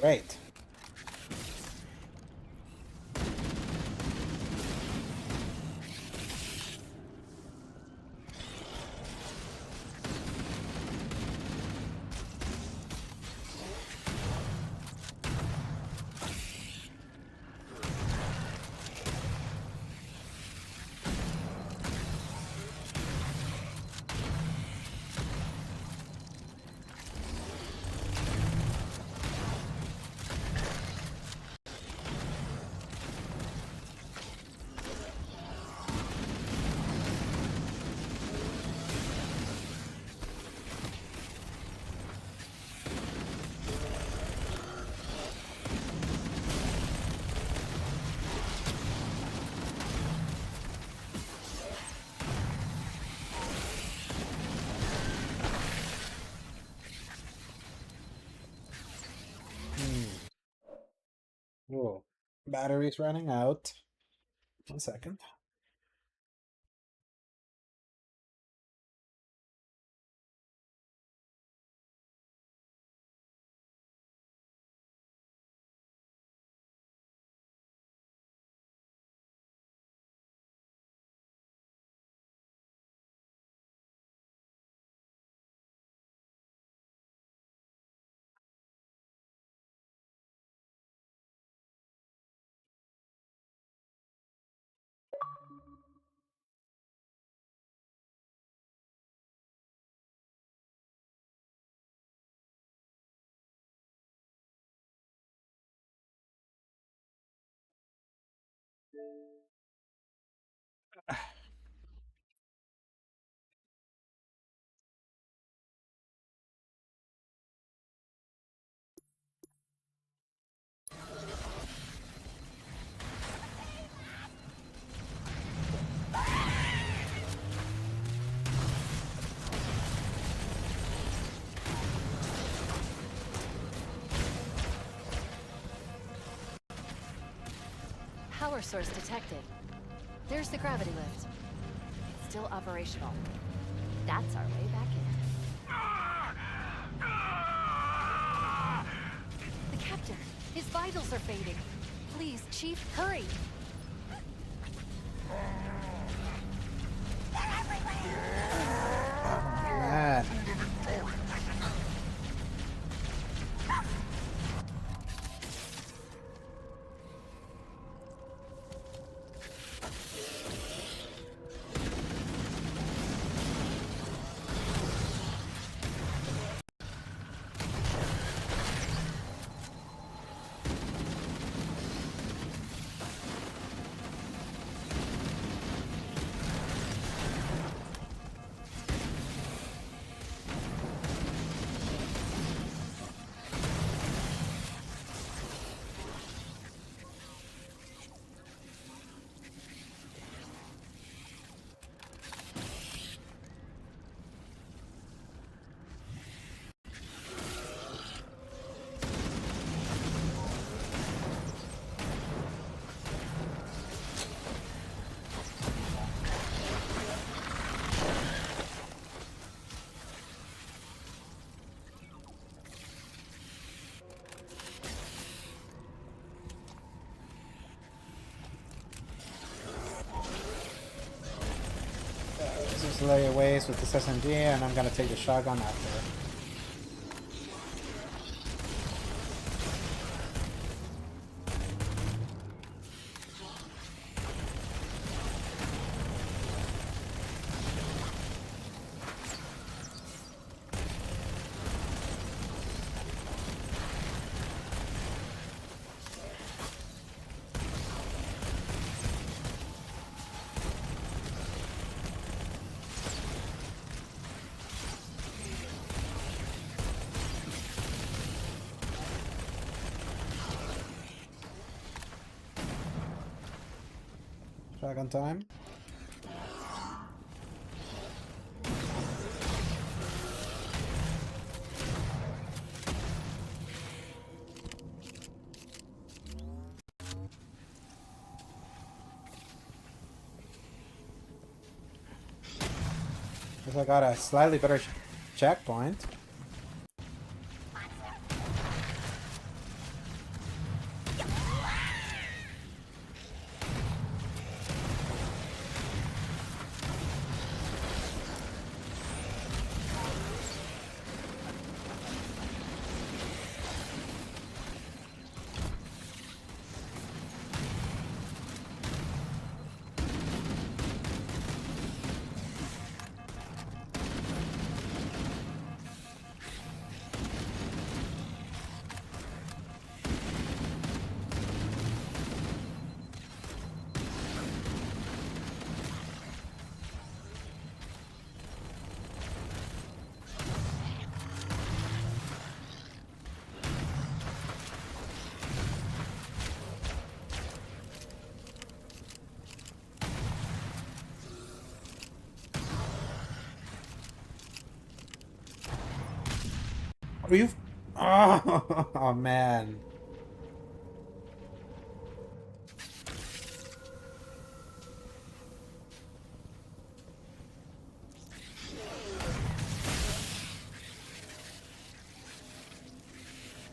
Great. Oh, battery's running out. 1 second. Power source detected. There's the gravity lift. It's still operational. That's our way back in. The captain! His vitals are fading. Please, Chief, hurry! Man. Just lay waste with this SMG, and I'm gonna take the shotgun after. Shotgun time. Guess I got a slightly better checkpoint. Are you? Oh man.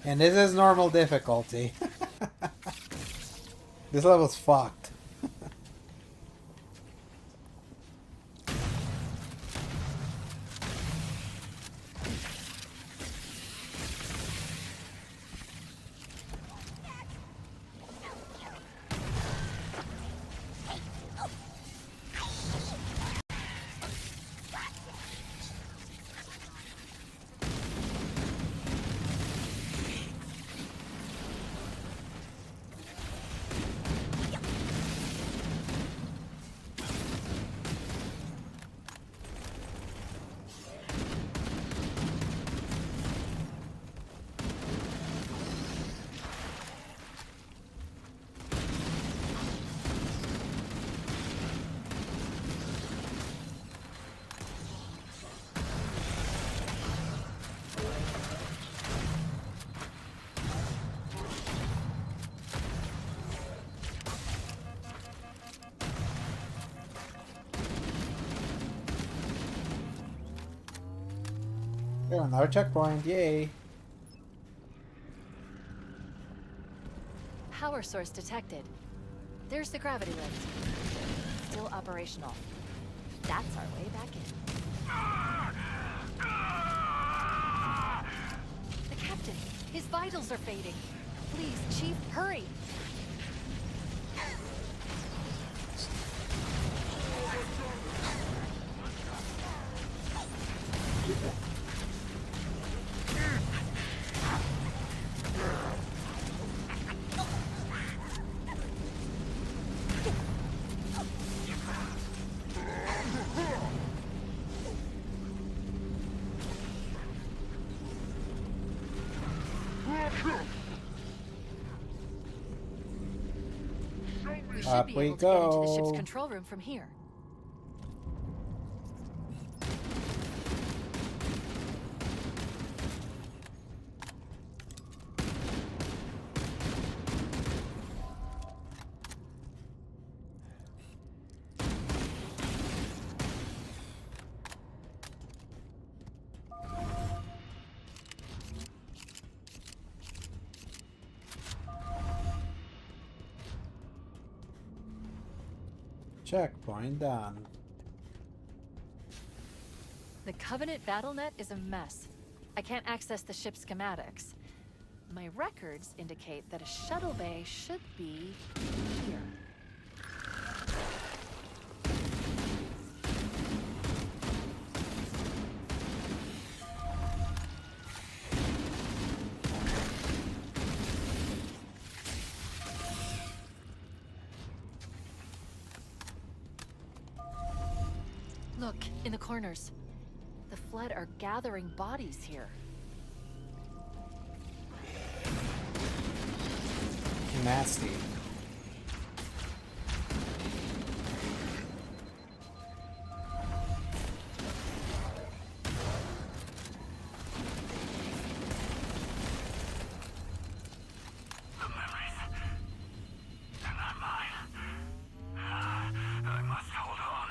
And this is normal difficulty. This level's fucked. Oh, another checkpoint, yay. Power source detected. There's the gravity lift. Still operational. That's our way back in. The captain, his vitals are fading. Please, Chief, hurry! We should Up be we able to get into the go. ship's control room from here. Checkpoint done. The Covenant BattleNet is a mess. I can't access the ship's schematics. My records indicate that a shuttle bay should be here. Look, in the corners. The Flood are gathering bodies here. Nasty. The memories. They're not mine. I must hold on.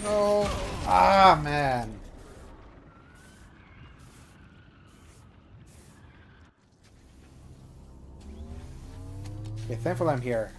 Oh, ah, man. Okay, thankful I'm here.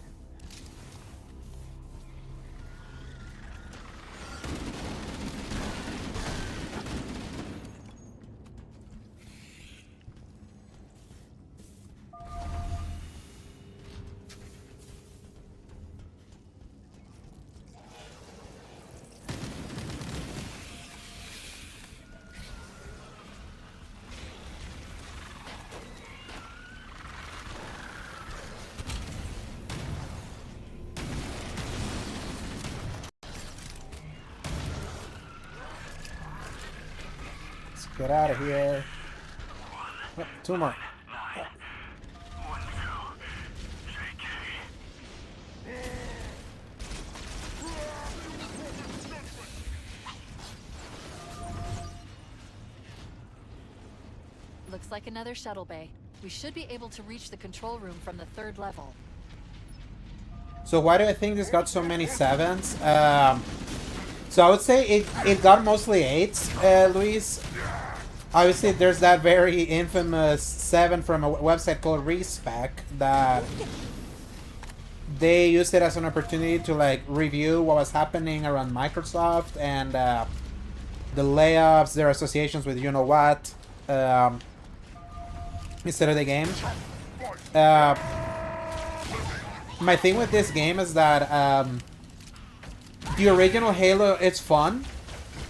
Let's get out of here. Oh, two more. 12, JK. Looks like another shuttle bay. We should be able to reach the control room from the 3rd level. So why do I think this got so many 7s? So I would say it got mostly 8s, Luis. Obviously, there's that very infamous 7 from a website called Respec that they used it as an opportunity to like review what was happening around Microsoft and the layoffs, their associations with you know what, instead of the game. my thing with this game is that the original Halo, it's fun,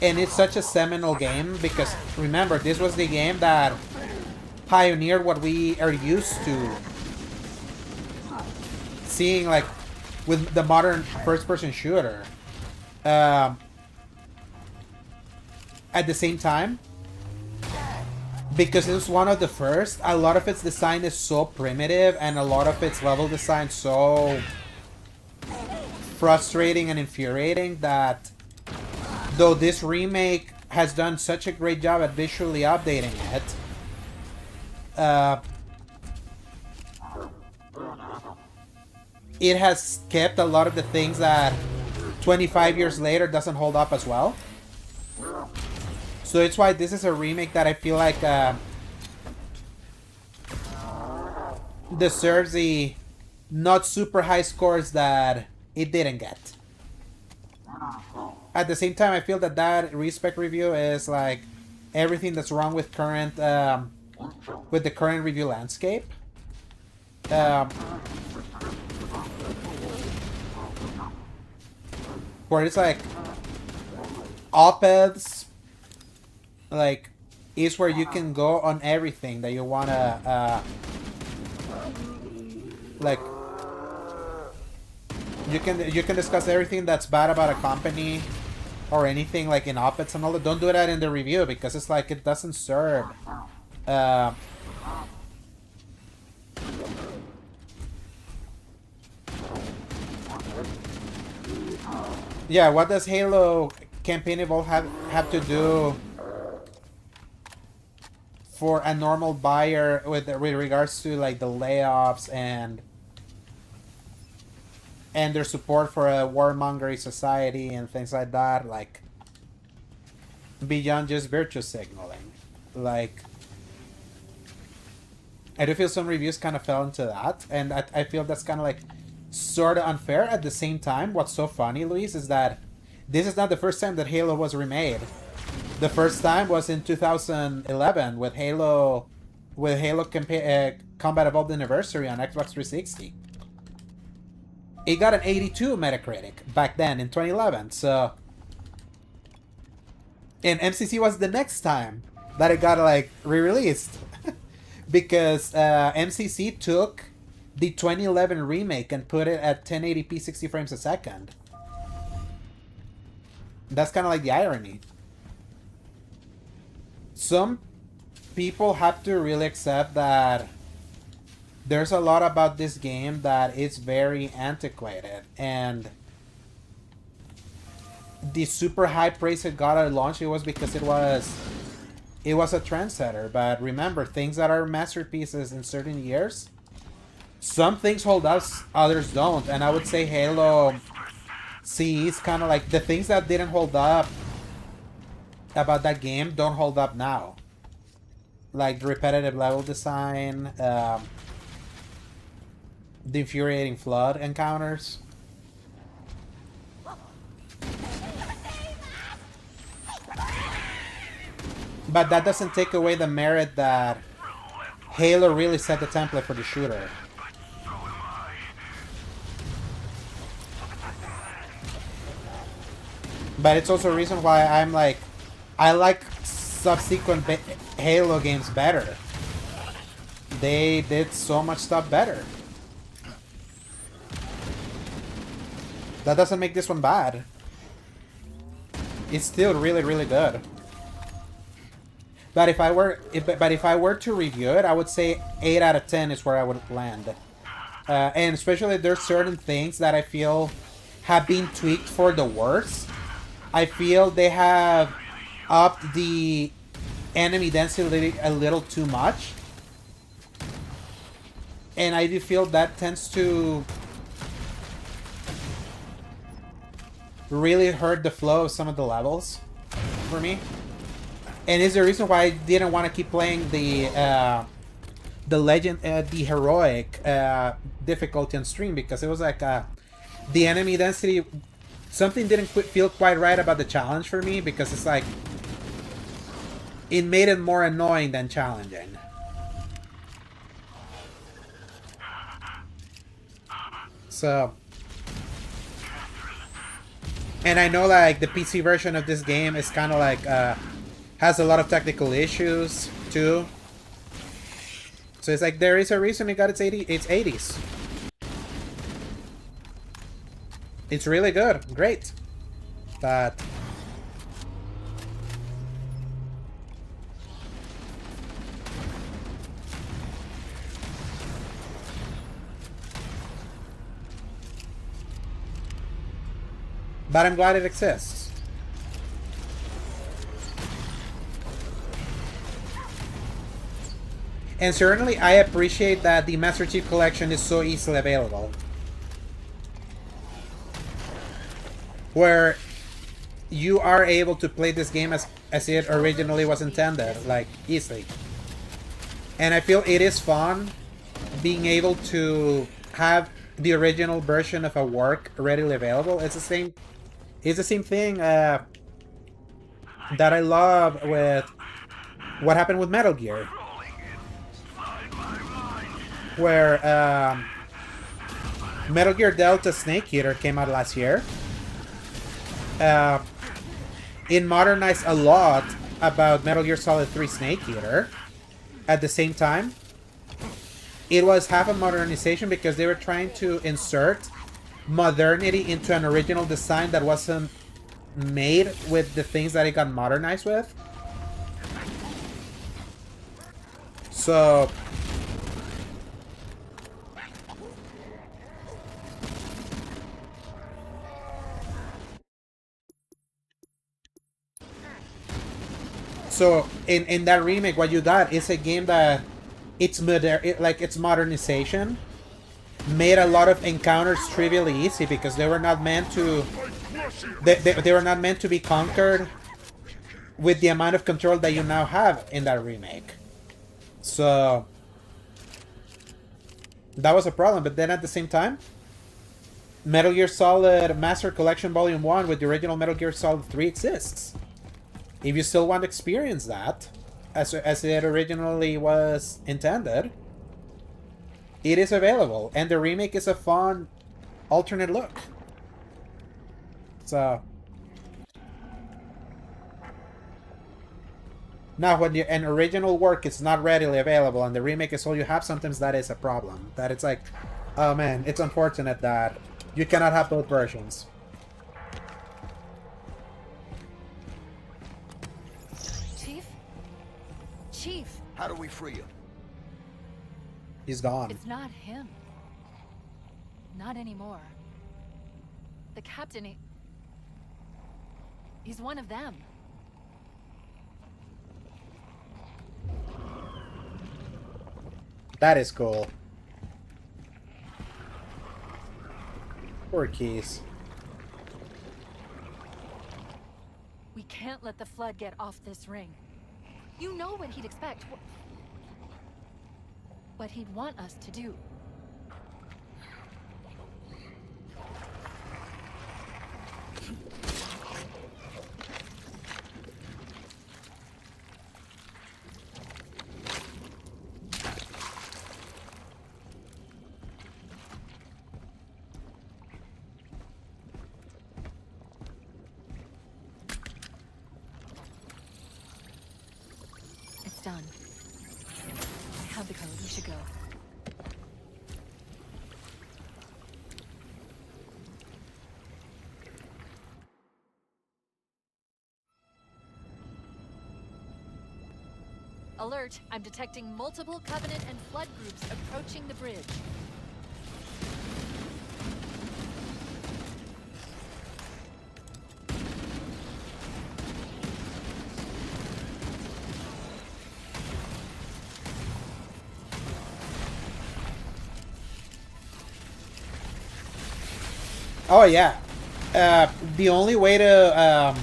and it's such a seminal game because remember, this was the game that pioneered what we are used to seeing, like with the modern first-person shooter. At the same time, because it was one of the first, a lot of its design is so primitive and a lot of its level design so frustrating and infuriating that though this remake has done such a great job at visually updating it, it has kept a lot of the things that 25 years later doesn't hold up as well. So it's why this is a remake that I feel like deserves the not super high scores that it didn't get. At the same time, I feel that that respec review is like everything that's wrong with current with the current review landscape. Where it's like op-eds, like, is where you can go on everything that you wanna like you can discuss everything that's bad about a company or anything, like in op-eds and all that. Don't do that in the review because it's like it doesn't serve yeah, what does Halo Campaign Evolved have to do for a normal buyer with regards to like the layoffs and their support for a warmongering society and things like that, like beyond just virtue signaling? Like, I do feel some reviews kind of fell into that, and I feel that's kind of like sort of unfair. At the same time, what's so funny, Luis, is that this is not the first time that Halo was remade. The first time was in 2011 with Halo Combat Evolved Anniversary on Xbox 360. It got an 82 Metacritic back then in 2011. So, and MCC was the next time that it got like re-released because MCC took the 2011 remake and put it at 1080p 60 frames a second. That's kind of like the irony. Some people have to really accept that there's a lot about this game that is very antiquated, and the super high praise it got at launch, it was because it was a trendsetter. But remember, things that are masterpieces in certain years, some things hold up, others don't. And I would say Halo CE is kind of like the things that didn't hold up about that game don't hold up now. Like the repetitive level design, the infuriating flood encounters. But that doesn't take away the merit that Halo really set the template for the shooter. But it's also a reason why I'm like, I like subsequent Halo games better. They did so much stuff better. That doesn't make this one bad. It's still really, really good. But if I were to review it, I would say 8 out of 10 is where I would land. And especially there's certain things that I feel have been tweaked for the worse. I feel they have upped the enemy density a little too much. And I do feel that tends to really hurt the flow of some of the levels for me. And is the reason why I didn't want to keep playing the heroic difficulty on stream, because it was like the enemy density, something didn't feel quite right about the challenge for me, because it's like it made it more annoying than challenging. So, and I know like the PC version of this game is kind of like has a lot of technical issues too. So it's like there is a reason it got its 80s. It's really good, great, but I'm glad it exists. And certainly I appreciate that the Master Chief Collection is so easily available. Where you are able to play this game as it originally was intended, like, easily. And I feel it is fun being able to have the original version of a work readily available. It's the same thing that I love with what happened with Metal Gear. Where Metal Gear Delta Snake Eater came out last year. It modernized a lot about Metal Gear Solid 3 Snake Eater. At the same time, it was half a modernization because they were trying to insert modernity into an original design that wasn't made with the things that it got modernized with. So in that remake, what you got is a game that its modernization made a lot of encounters trivially easy because they were not meant to they were not meant to be conquered with the amount of control that you now have in that remake. So that was a problem, but then at the same time, Metal Gear Solid Master Collection Volume 1 with the original Metal Gear Solid 3 exists. If you still want to experience that, as it originally was intended, it is available. And the remake is a fun alternate look. So now when an original work is not readily available and the remake is all you have, sometimes that is a problem. That it's like, oh man, it's unfortunate that you cannot have both versions. Chief! How do we free him? He's gone. It's not him. Not anymore. The captain, he's one of them. That is cool. Poor Keys. We can't let the Flood get off this ring. You know what he'd expect. What he'd want us to do. Done. I have the code. We should go. Alert! I'm detecting multiple Covenant and Flood groups approaching the bridge. Oh yeah, the only way to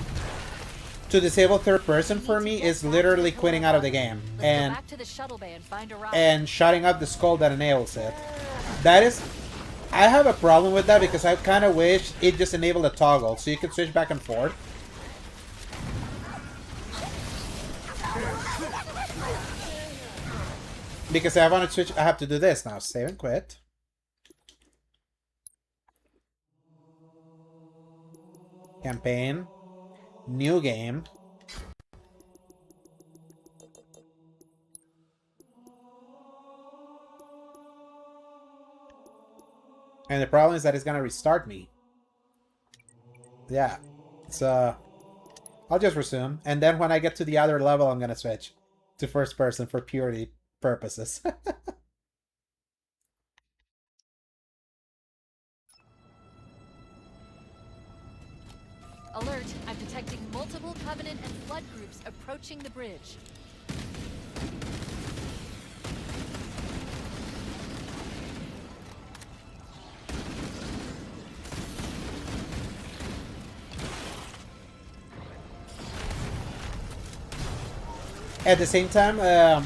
disable third person for me is literally quitting out of the game and shutting up the skull that enables it. That is, I have a problem with that because I kind of wish it just enabled a toggle so you could switch back and forth. Because I want to switch, I have to do this now. Save and quit. Campaign. New game. And the problem is that it's gonna restart me. Yeah. So I'll just resume. And then when I get to the other level, I'm gonna switch to first person for purity purposes. Alert, I'm detecting multiple Covenant and Flood groups approaching the bridge. At the same time,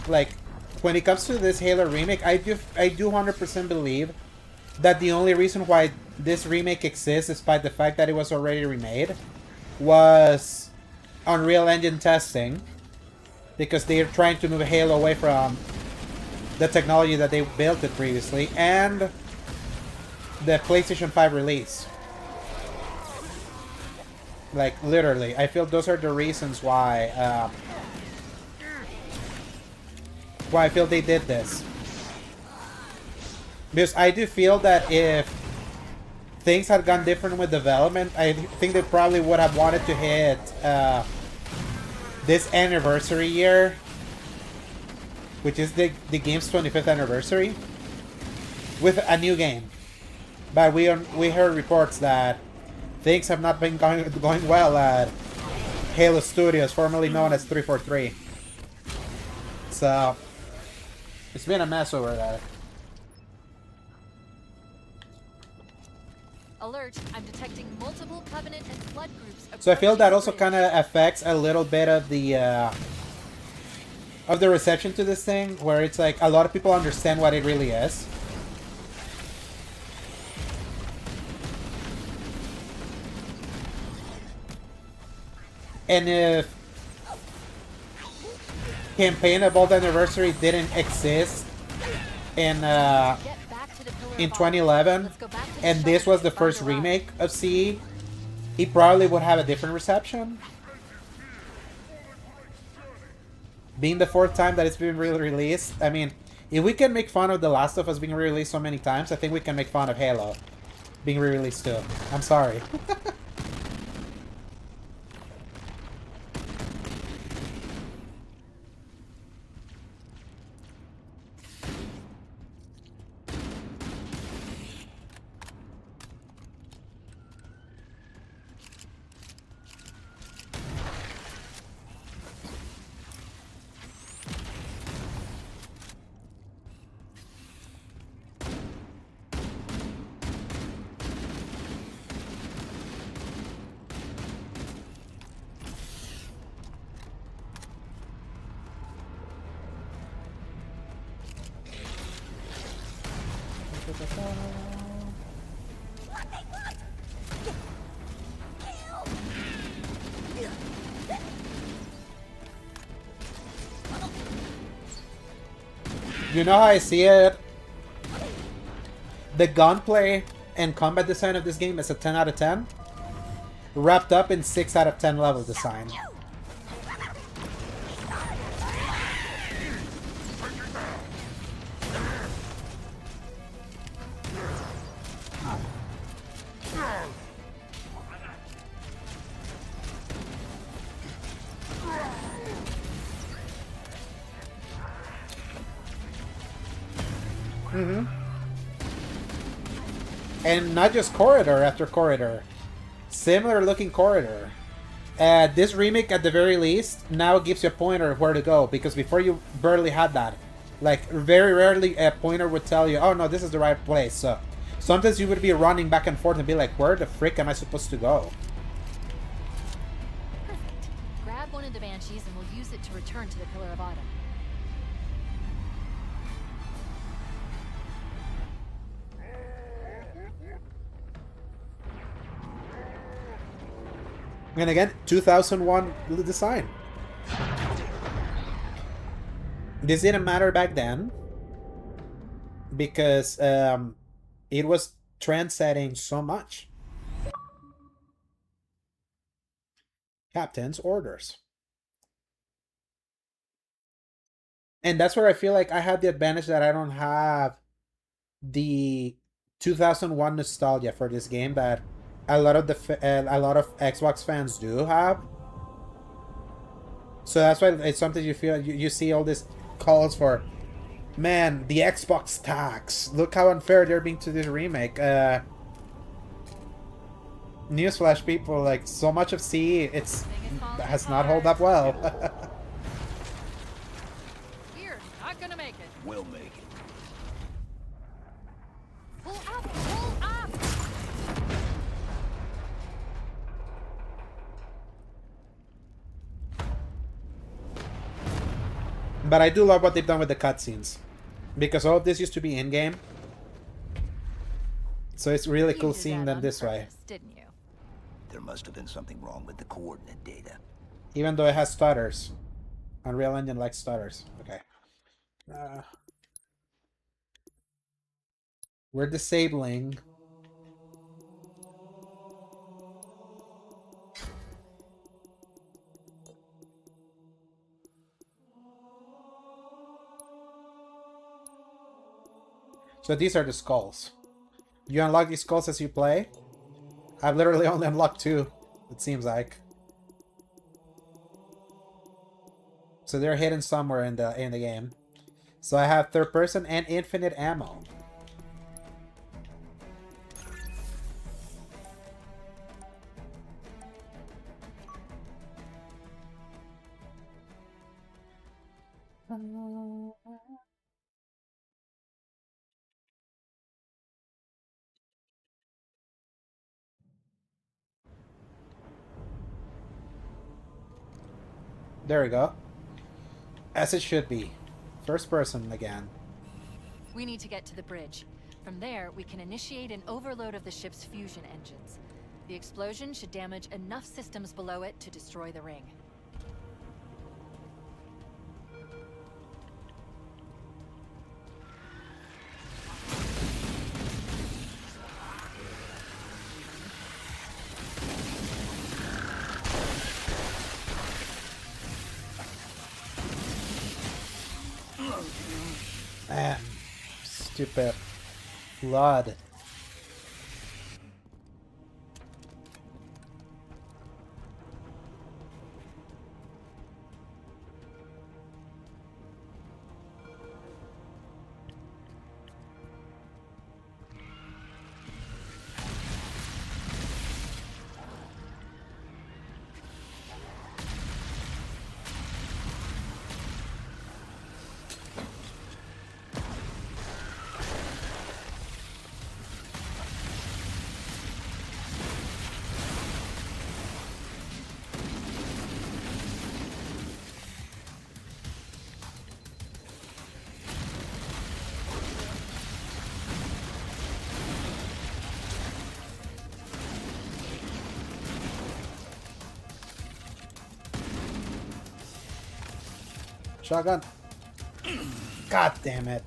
like, when it comes to this Halo remake, I do 100% believe that the only reason why this remake exists, despite the fact that it was already remade, was Unreal Engine testing, because they're trying to move Halo away from the technology that they built it previously, and the PlayStation 5 release. Like, literally, I feel those are the reasons why I feel they did this. Because I do feel that if things had gone different with development, I think they probably would have wanted to hit this anniversary year, which is the game's 25th anniversary, with a new game. But we heard reports that things have not been going well at Halo Studios, formerly known as 343. So it's been a mess over there. Alert, I'm detecting multiple Covenant and Flood groups. So I feel that approaching also the kind of affects a little bit of the reception to this thing, where it's like a lot of people understand what it really is. And if Campaign About the Anniversary didn't exist in Get back to the Pillar in of Autumn. 2011, Let's go back to the and shelter this was to the find first a ride. remake of CE, he probably would have a different reception. Being the fourth time that it's been re-released, I mean, if we can make fun of The Last of Us being re-released so many times, I think we can make fun of Halo being re-released too. I'm sorry. You know how I see it? The gunplay and combat design of this game is a 10 out of 10, wrapped up in 6 out of 10 level design. And not just corridor after corridor. Similar looking corridor. This remake, at the very least, now gives you a pointer of where to go, because before you barely had that. Like, very rarely a pointer would tell you, oh no, this is the right place. So sometimes you would be running back and forth and be like, where the frick am I supposed to go? Perfect. Grab one of the Banshees and we'll use it to return to the Pillar of Autumn. And again, 2001 design. This didn't matter back then, because it was trend setting so much. Captain's orders. And that's where I feel like I have the advantage that I don't have the 2001 nostalgia for this game that a lot of Xbox fans do have. So that's why it's something you feel you see all these calls for, man, the Xbox tax. Look how unfair they're being to this remake. Newsflash, people, like, so much of CE has not held up well. We're not gonna make it. We'll make it. Pull up! Pull up! But I do love what they've done with the cutscenes, because all of this used to be in-game. So it's really You cool did seeing that them on this way. purpose, didn't you? There must have been something wrong with the coordinate data. Even though it has stutters. Unreal Engine likes stutters. Okay. We're disabling. So these are the skulls. You unlock these skulls as you play? I've literally only unlocked 2, it seems like. So they're hidden somewhere in the game. So I have third person and infinite ammo. There we go. As it should be. First person again. We need to get to the bridge. From there, we can initiate an overload of the ship's fusion engines. The explosion should damage enough systems below it to destroy the ring. Man, stupid flood. Shotgun. God damn it.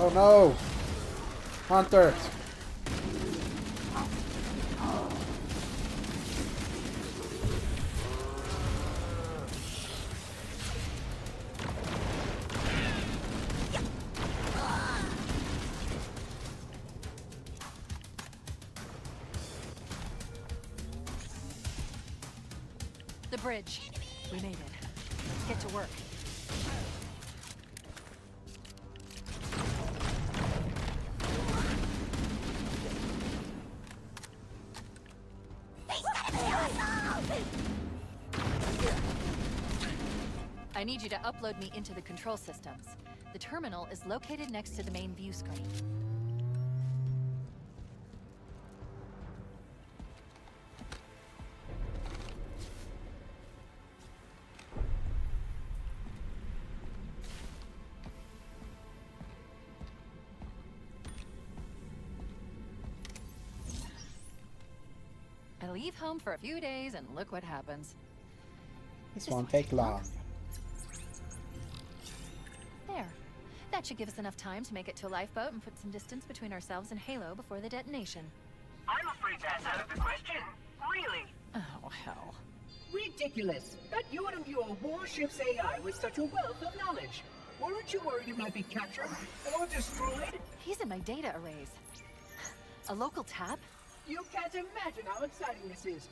Oh no! Hunter! The bridge. We made it. Let's get to work. I need you to upload me into the control systems. The terminal is located next to the main view screen. I leave home for a few days and look what happens. This won't take long. There. That should give us enough time to make it to a lifeboat and put some distance between ourselves and Halo before the detonation. I'm afraid that's out of the question. Really? Oh, hell. Ridiculous. That you would imbue a warship's AI with such a wealth of knowledge. Weren't you worried it might be captured or destroyed? He's in my data arrays. A local tab? You can't imagine how exciting this is.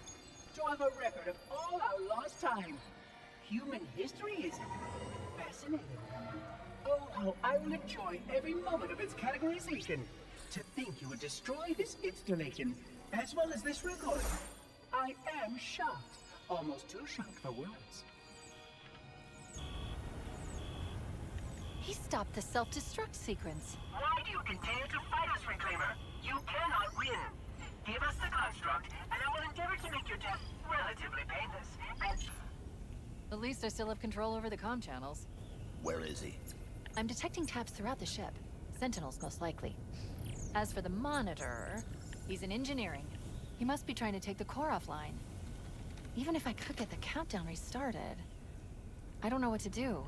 To have a record of all our lost time. Human history is fascinating. Oh, how I will enjoy every moment of its categorization. To think you would destroy this installation, as well as this record. I am shocked. Almost too shocked for words. He stopped the self-destruct sequence. Why do you continue to fight us, Reclaimer? You cannot win. Give us the construct, and I will endeavor to make your death relatively painless. And At least I still have control over the comm channels. Where is he? I'm detecting taps throughout the ship. Sentinels, most likely. As for the Monitor, he's in engineering. He must be trying to take the core offline. Even if I could get the countdown restarted, I don't know what to do.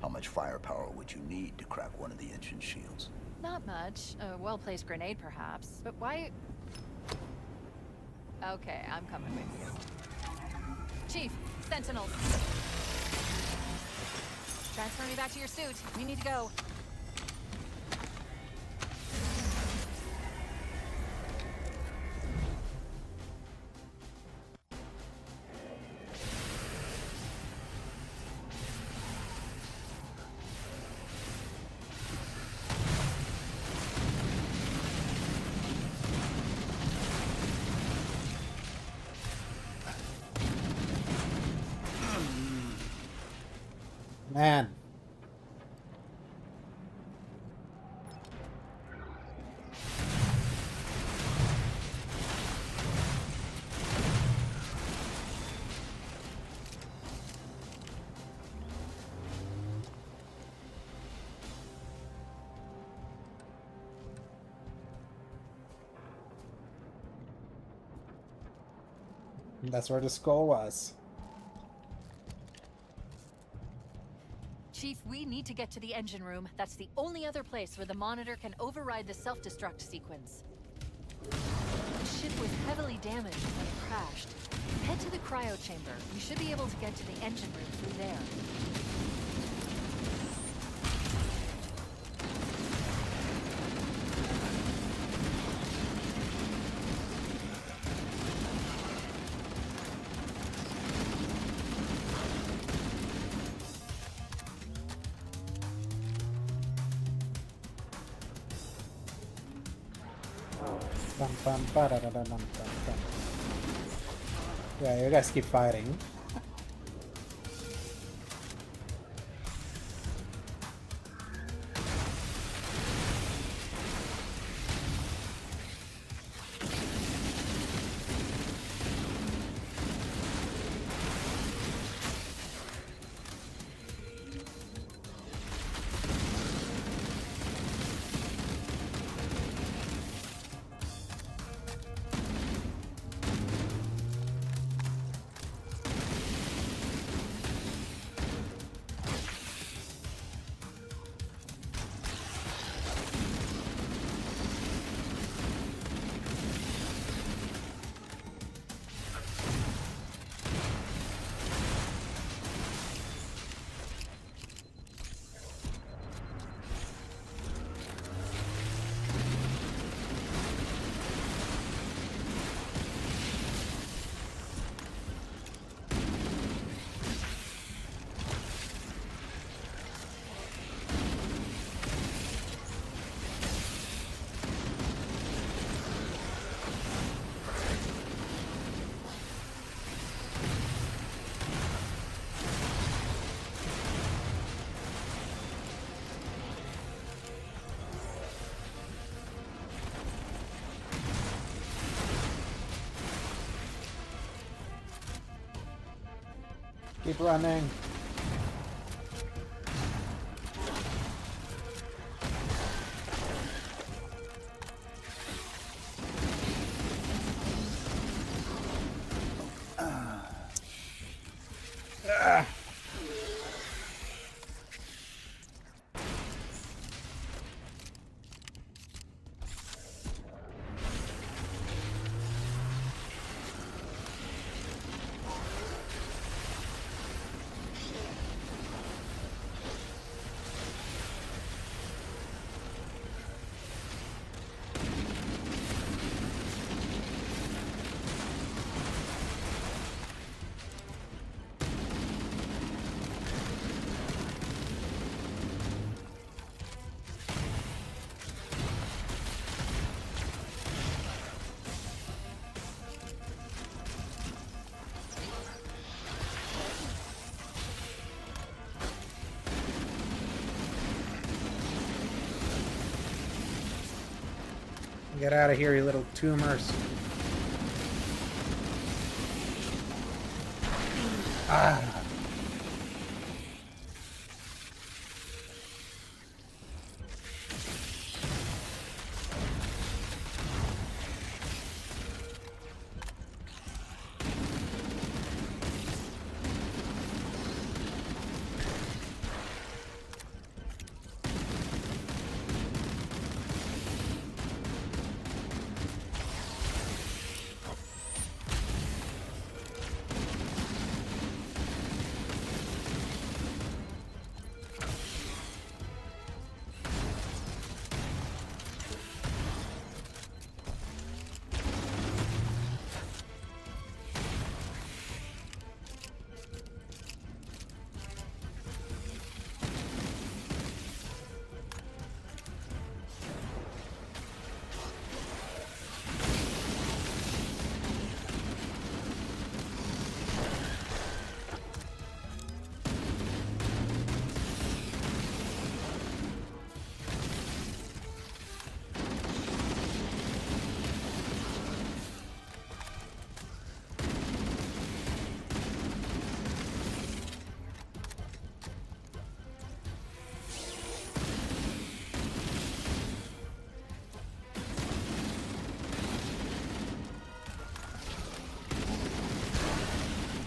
How much firepower would you need to crack one of the engine shields? Not much. A well-placed grenade, perhaps. But why... Okay, I'm coming with you. Chief, Sentinels. Transfer me back to your suit. We need to go. Man. That's where the skull was. Chief, we need to get to the engine room. That's the only other place where the Monitor can override the self-destruct sequence. The ship was heavily damaged when it crashed. Head to the cryo chamber. You should be able to get to the engine room through there. Bum, bum, ba-da-da-da-dum, bum, bum. Yeah, you guys keep fighting. Keep running. Get out of here, you little tumors. Ah.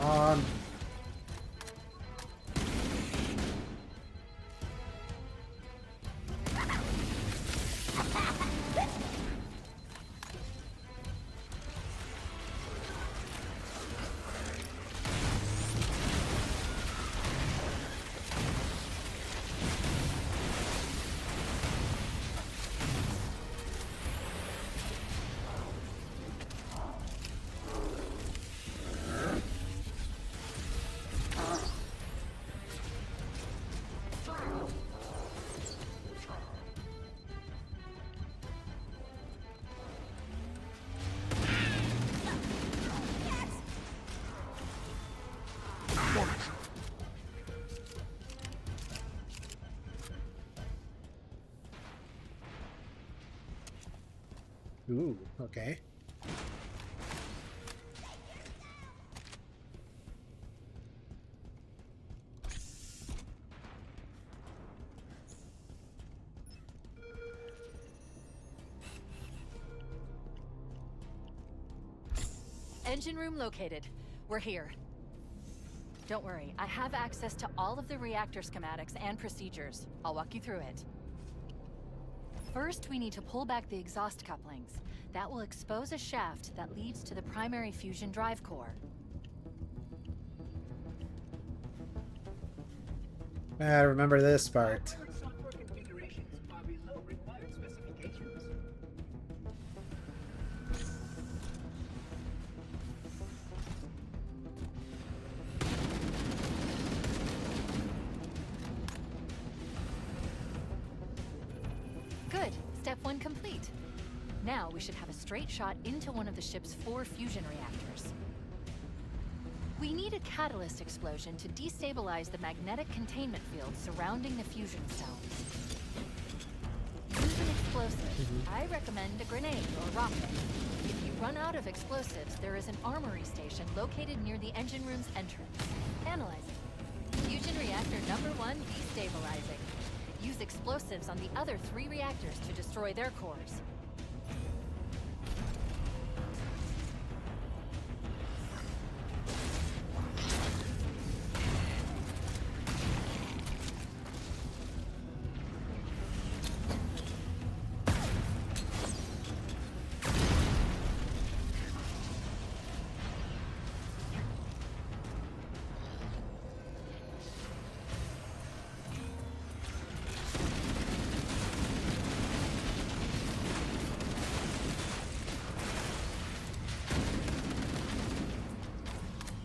On. Ooh, okay. Engine room located. We're here. Don't worry, I have access to all of the reactor schematics and procedures. I'll walk you through it. First, we need to pull back the exhaust couplings. That will expose a shaft that leads to the primary fusion drive core. I remember this part. Software configurations are below required specifications. Good. Step 1 complete. Now we should have a straight shot into one of the ship's 4 fusion reactors. We need a catalyst explosion to destabilize the magnetic containment field surrounding the fusion cell. Use an explosive, I recommend a grenade or rocket. If you run out of explosives, there is an armory station located near the engine room's entrance. Analyzing. Fusion reactor number 1 destabilizing. Use explosives on the other 3 reactors to destroy their cores.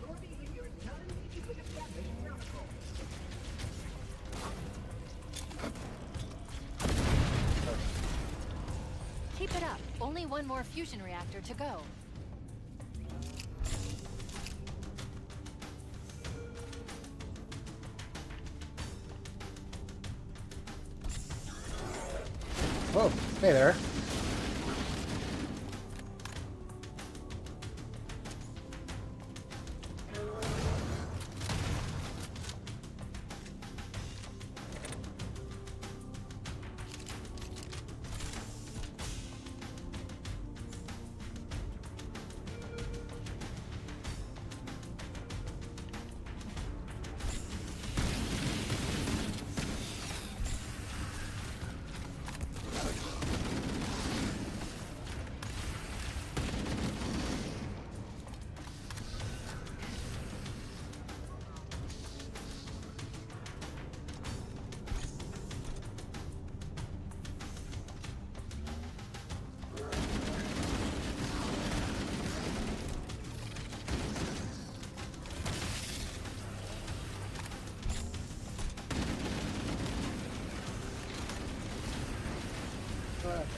Your behavior is not in keeping with established protocol. Keep it up. Only one more fusion reactor to go. Whoa, hey there.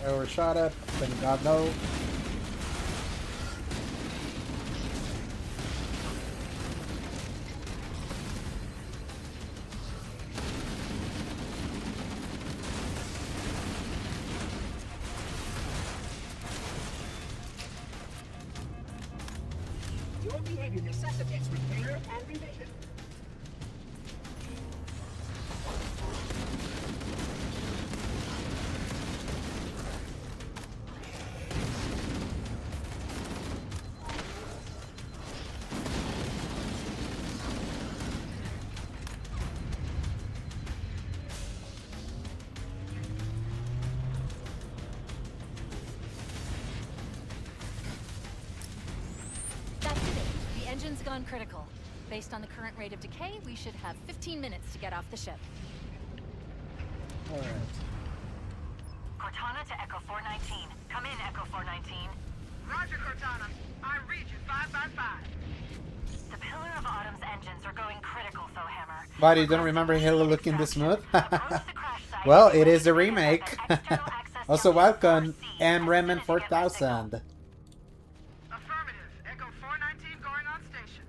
Overshot it. Thank God no. Your behavior necessitates repair and revision. That's it. The engine's gone critical. Based on the current rate of decay, we should have 15 minutes to get off the ship. Alright. Cortana to Echo 419. Come in, Echo 419. Roger, Cortana. I read you 5 by 5. The Pillar of Autumn's engines are going critical, Fohammer. But you don't remember Halo looking this smooth? Approach the crash site. Well, it is a remake. External access Also, to welcome, C. M. Remen Opportunity to get my signal. 4000. Affirmative. Echo 419 going on station.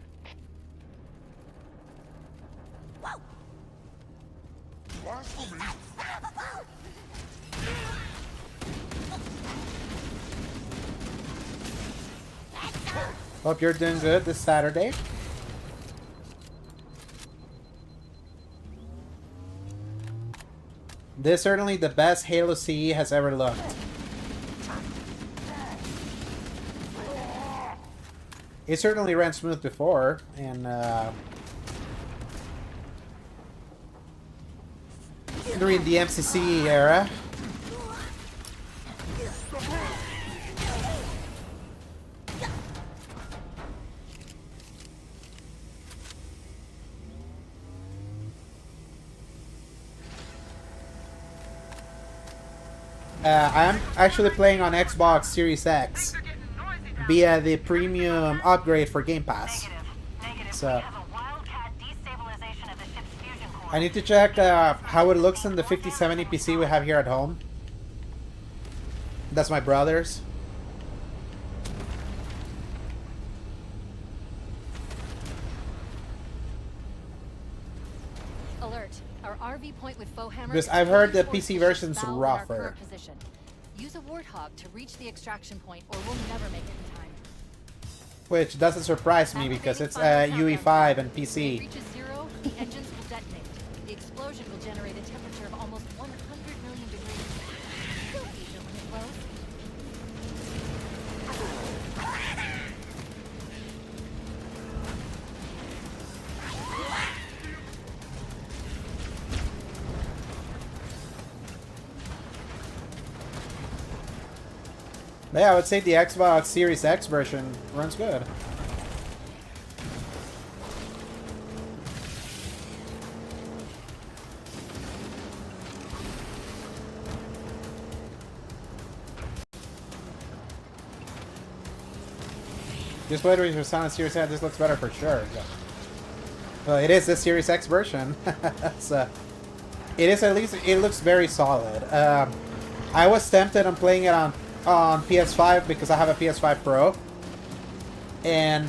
Hope you're doing good this Saturday. This is certainly the best Halo CE has ever looked. It certainly ran smooth before, and during the MCC era. I'm actually playing on Xbox Series X They're getting noisy down via the premium upgrade for Game Pass. Negative. So- We have a wildcat destabilization of the ship's fusion core. I need to check how it looks in the 5070 PC we have here at home. That's my brother's. Alert. Our RV point with Fohammer. Because is I've heard the towards PC ship's version's bow in our rougher. current position. Use a warthog to reach the extraction point, or we'll never make it in time. Which doesn't surprise me because it's UE5 and When it PC. reaches zero, the engines will detonate. The explosion will generate a temperature of almost 100 million degrees. Don't be the limit, Rose. But yeah, I would say the Xbox Series X version runs good. Just wait for Sonic Series X. This looks better for sure. Yeah. Well, it is the Series X version, so it is at least. It looks very solid. I was tempted on playing it on PS5 because I have a PS5 Pro, and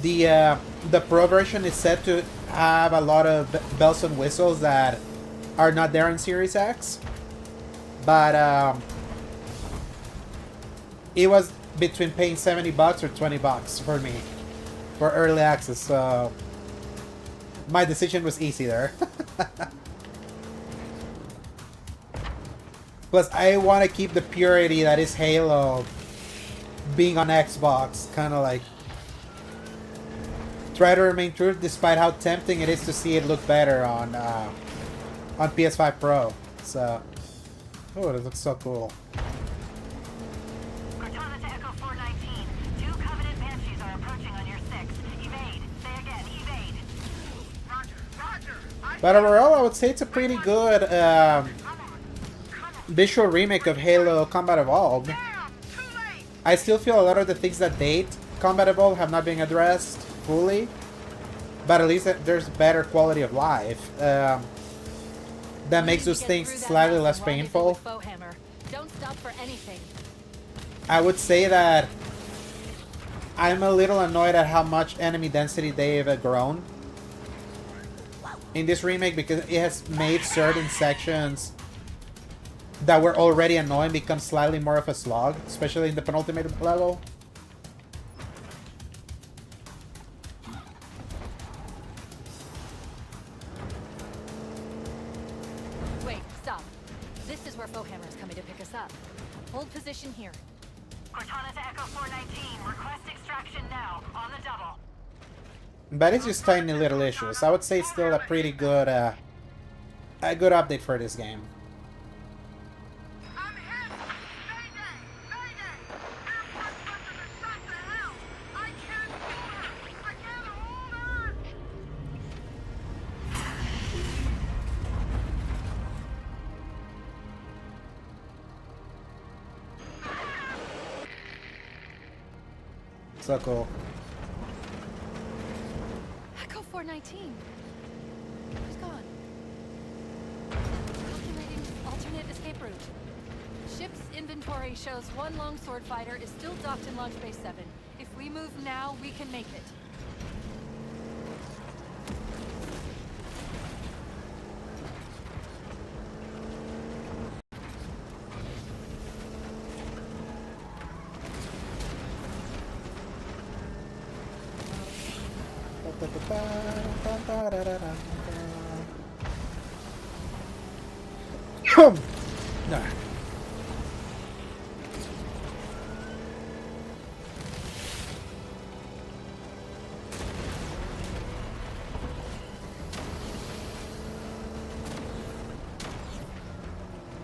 the Pro version is said to have a lot of bells and whistles that are not there in Series X, but it was between paying $70 or $20 for me for early access, so my decision was easy there. Plus, I want to keep the purity that is Halo being on Xbox, kind of like try to remain true despite how tempting it is to see it look better on PS5 Pro. So, oh, it looks so cool. Cortana to Echo 419. 2 Covenant Banshees are approaching on your 6. Evade. Say again, evade. Roger, roger. But overall, I would say it's a pretty good visual remake of Halo Combat Evolved. Damn, too late. I still feel a lot of the things that date Combat Evolved have not been addressed fully, but at least there's better quality of life. That makes those things slightly less painful. Bowhammer. Don't stop for anything. I would say that I'm a little annoyed at how much enemy density they've grown in this remake because it has made certain sections that were already annoying become slightly more of a slog, especially in the penultimate level. Wait, stop. This is where Bowhammer is coming to pick us up. Hold position here. Cortana to Echo 419. Request extraction now. On the double. But it's just tiny little issues. I would say it's still a pretty good, a good update for this game. I'm hit. Mayday, mayday. Airport buses are shot to hell. I can't hold her. I can't hold her. So cool. Echo 419. Who's gone? Calculating alternate escape route. Ship's inventory shows one longsword fighter is still docked in Launch Base 7. If we move now, we can make it. Nah.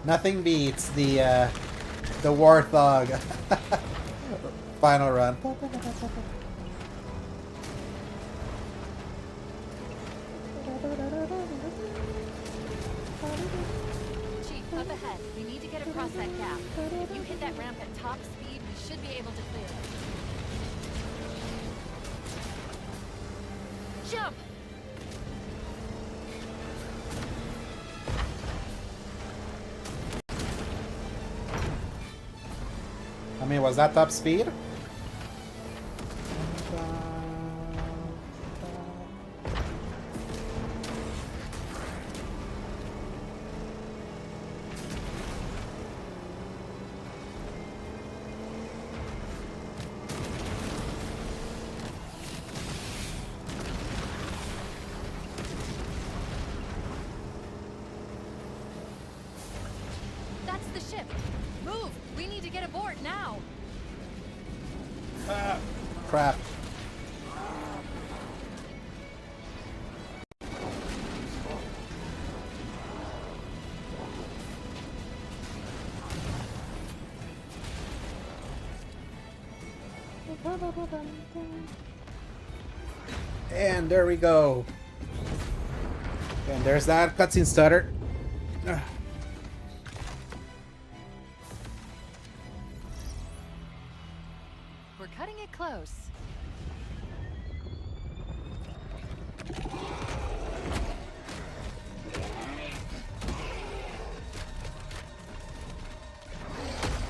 Nothing beats the Warthog final run. Chief, up ahead. We need to get across that gap. If you hit that ramp at top speed, we should be able to clear it. Jump! I mean, was that top speed? ship. Move! We need to get aboard now. Crap. And there we go. And there's that cutscene stutter. Ugh. We're cutting it close.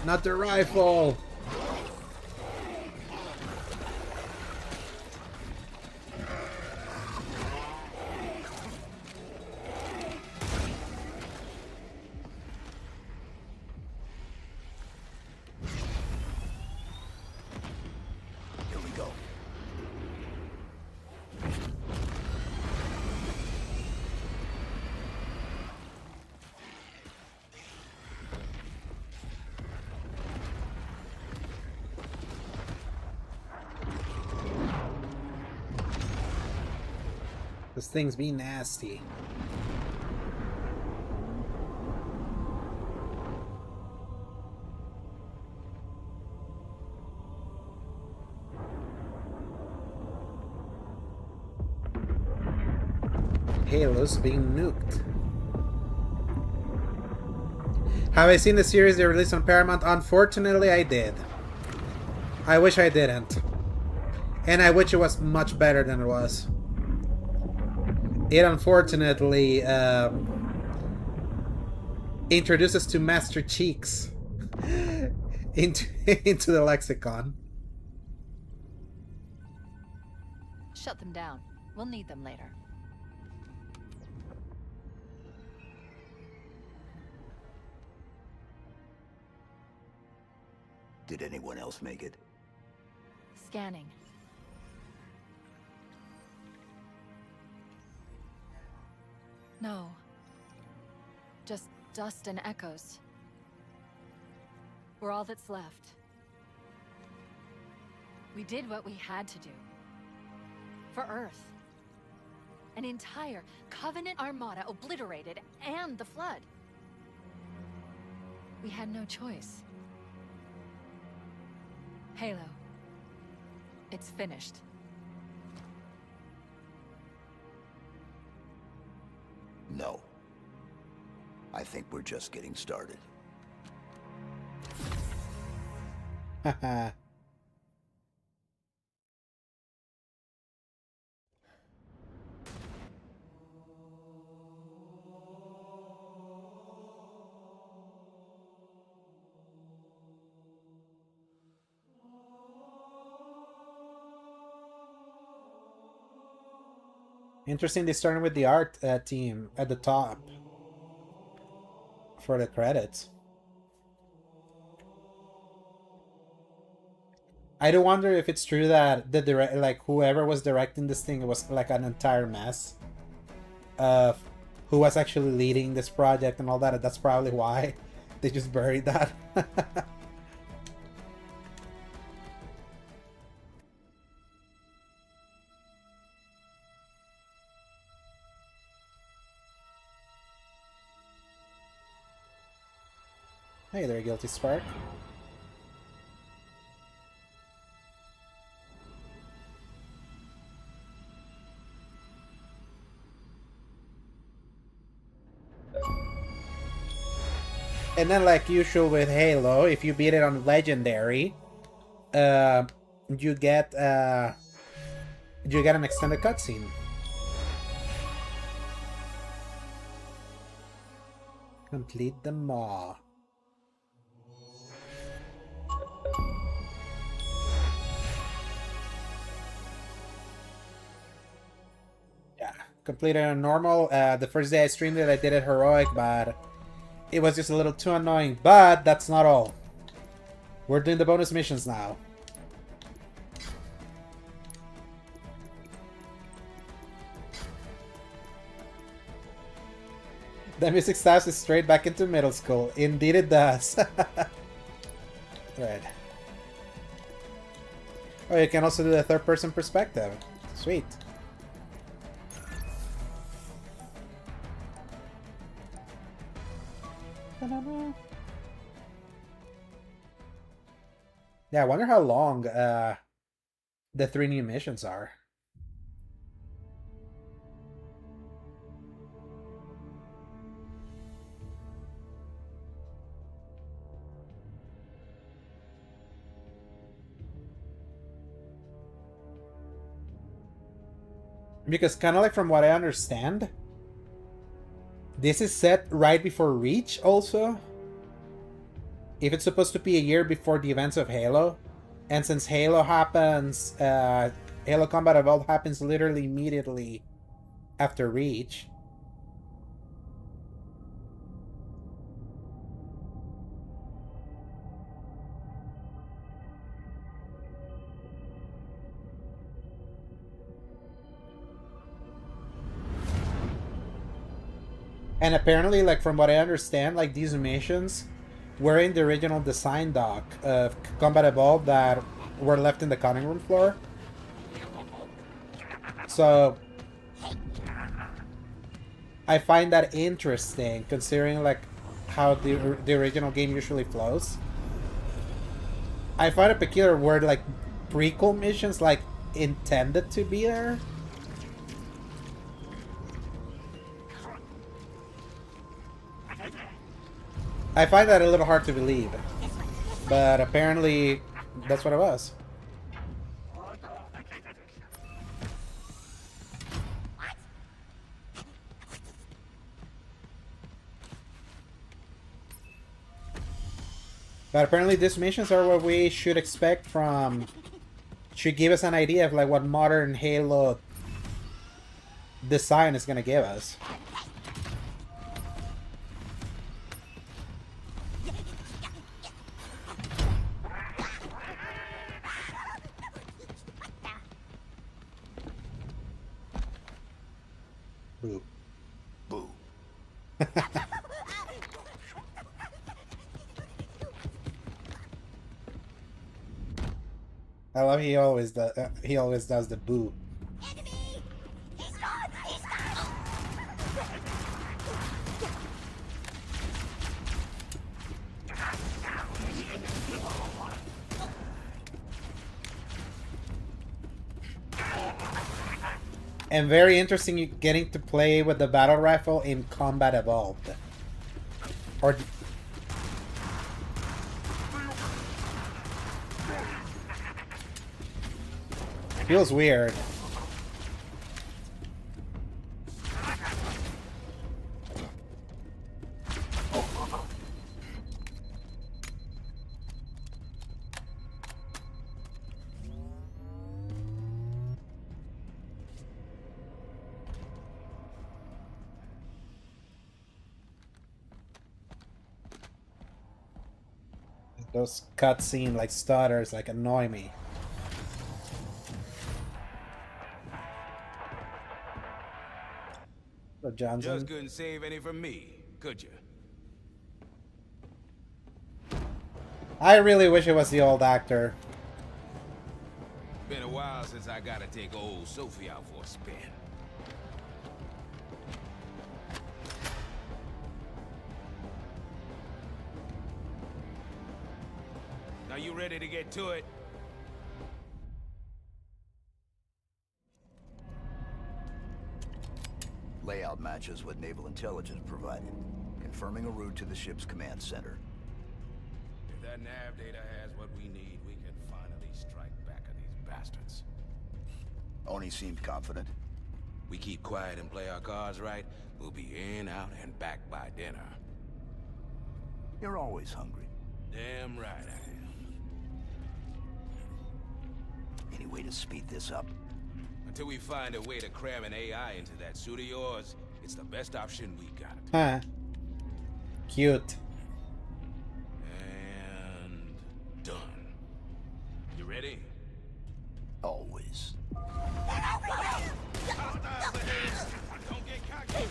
Not the rifle. Here we go. This thing's being nasty. Halo's being nuked. Have I seen the series they released on Paramount? Unfortunately, I did. I wish I didn't. And I wish it was much better than it was. It unfortunately introduces to Master Cheeks into the lexicon. Shut them down. We'll need them later. Did anyone else make it? Scanning. No. Just dust and echoes. We're all that's left. We did what we had to do. For Earth. An entire Covenant armada obliterated, and the Flood. We had no choice. Halo. It's finished. No. I think we're just getting started. Haha. Interesting, they started with the art team at the top for the credits. I do wonder if it's true that the whoever was directing this thing was like an entire mess of who was actually leading this project and all that. And that's probably why they just buried that. Hey there, Guilty Spark. And then, like usual with Halo, if you beat it on Legendary, you get an extended cutscene. Complete the Maw. Yeah, completed on normal. The first day I streamed it, I did it heroic, but it was just a little too annoying. But that's not all. We're doing the bonus missions now. The music styles is straight back into middle school. Indeed it does. Right. Oh, you can also do the third-person perspective. Sweet. Yeah, I wonder how long the 3 new missions are. Because kind of like from what I understand, this is set right before Reach also. If it's supposed to be a year before the events of Halo, and since Halo happens, Halo Combat Evolved happens literally immediately after Reach. And apparently, like from what I understand, like these missions were in the original design doc of Combat Evolved that were left in the cutting room floor. So I find that interesting, considering like how the original game usually flows. I find it peculiar where like prequel missions like intended to be there. I find that a little hard to believe, but apparently that's what it was. But apparently these missions are what we should expect from... should give us an idea of like what modern Halo design is going to give us. Boo. Boo. I love he always does the boo. And very interesting getting to play with the battle rifle in Combat Evolved. Or feels weird. Those cutscene like stutters like annoy me. Johnson. Just couldn't save any from me, could you? I really wish it was the old actor. Been a while since I gotta take old Sophie out for a spin. Are you ready to get to it? Layout matches what Naval Intelligence provided, confirming a route to the ship's command center. If that nav data has what we need, we can finally strike back at these bastards. Oni seemed confident. We keep quiet and play our cards right, we'll be in, out, and back by dinner. You're always hungry. Damn right I am. Any way to speed this up? Until we find a way to cram an AI into that suit of yours, it's the best option we got. Huh. Cute. And done. You ready? Always. Don't get cocky.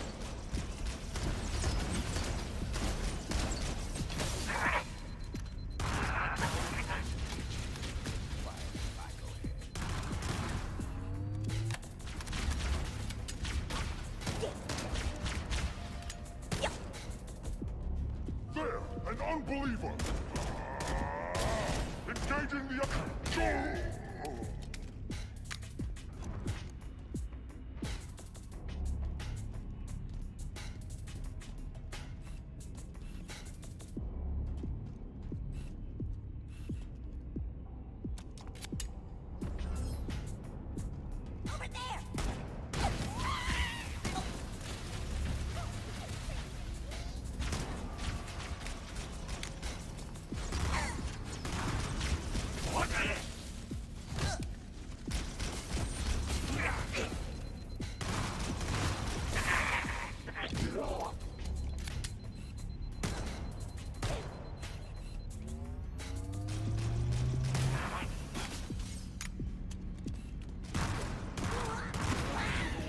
non-believer. Engaging the...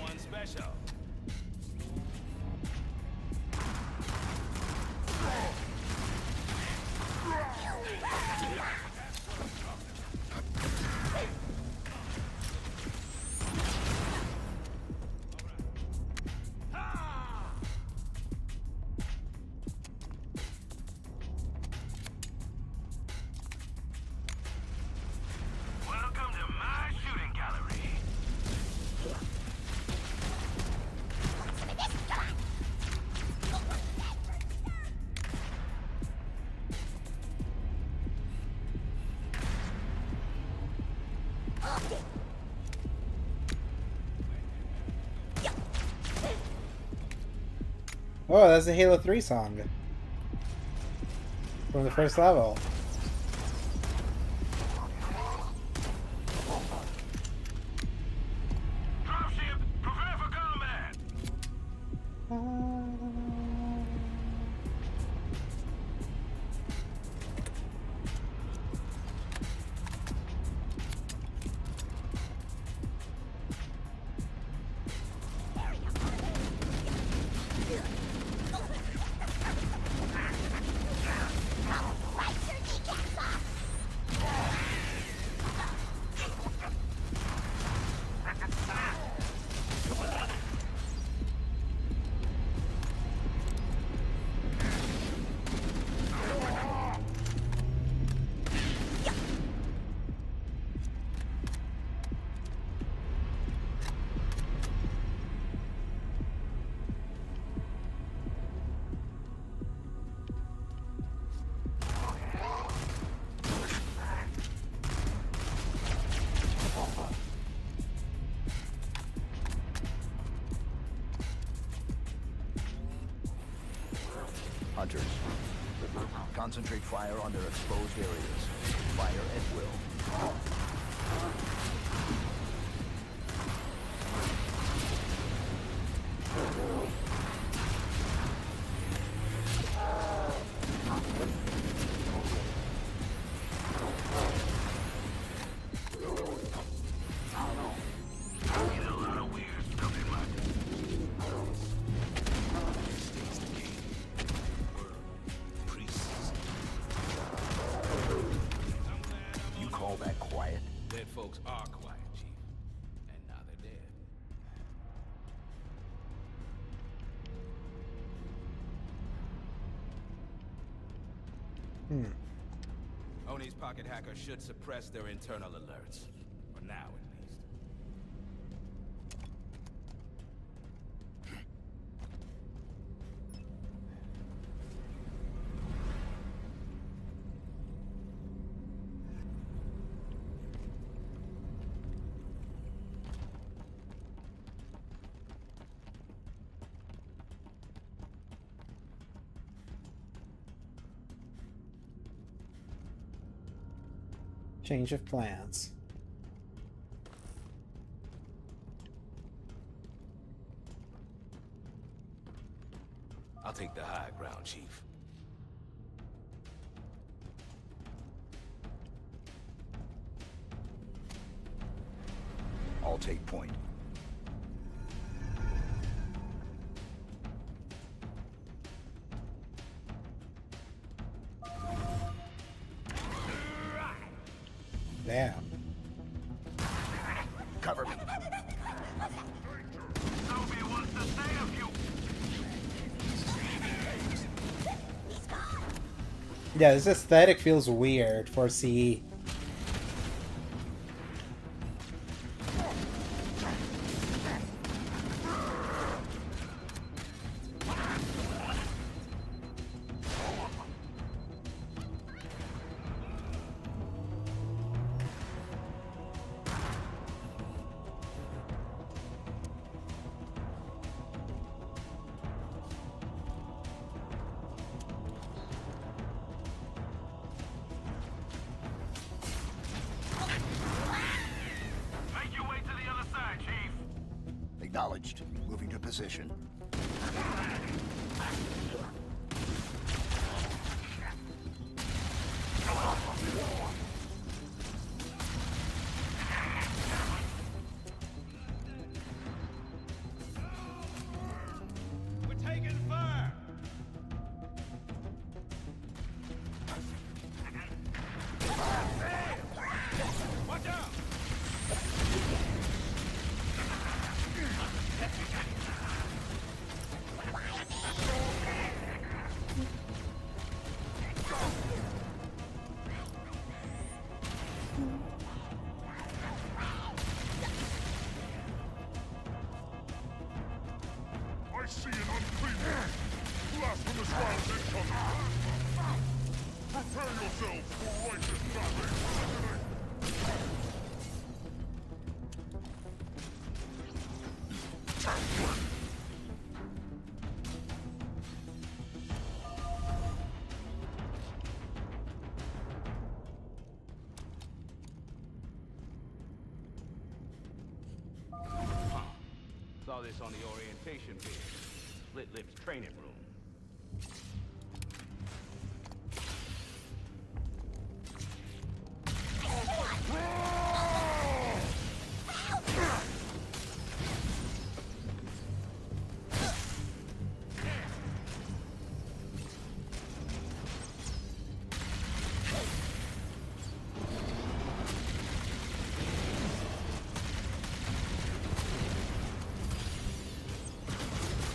One special. Welcome to my shooting gallery. Oh, that's the Halo 3 song. From the first level. Dropship, prepare for combat. Hunters, concentrate fire on their exposed areas. Fire at will. You call that quiet? Dead folks are quiet, Chief. And now they're dead. Oni's pocket hacker should suppress their internal alerts. For now, at least. Change of plans. I'll take the high ground, Chief. I'll take point. Damn. Cover me. Sophie wants to say a few. Yeah, this aesthetic feels weird for CE. Make your way to the other side, Chief. Acknowledged. Moving to position. We're taking fire! Watch out! I see an unclean one. Blasphemous rounds incoming. Prepare yourselves for righteous battle. Saw this on the orientation video. Split Lips training room.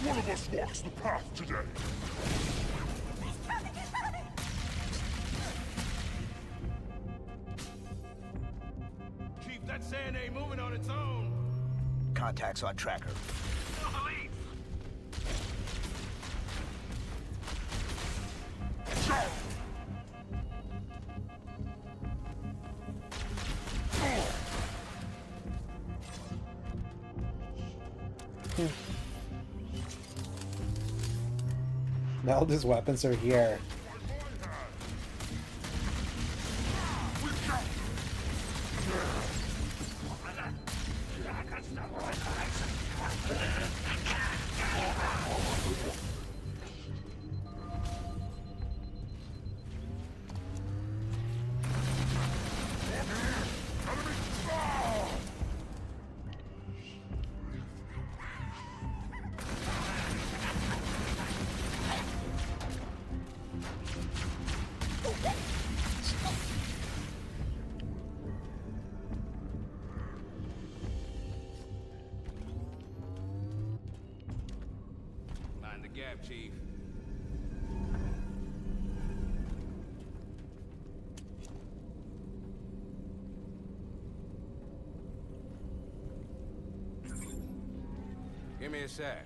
One of us walks the path today. Chief, that sand ain't moving on its own. Contacts on tracker. All these weapons are here. Mind the gap, Chief. Give me a sec.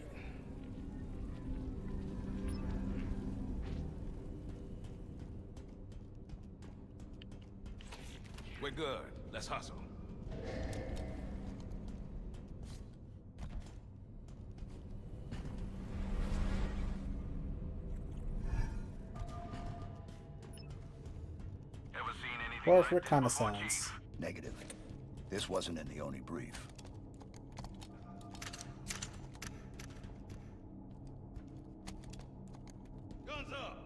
We're good. Let's hustle. Ever seen anything Or like this before, reconnaissance. Chief? Negative. This wasn't in the Oni brief. Guns up!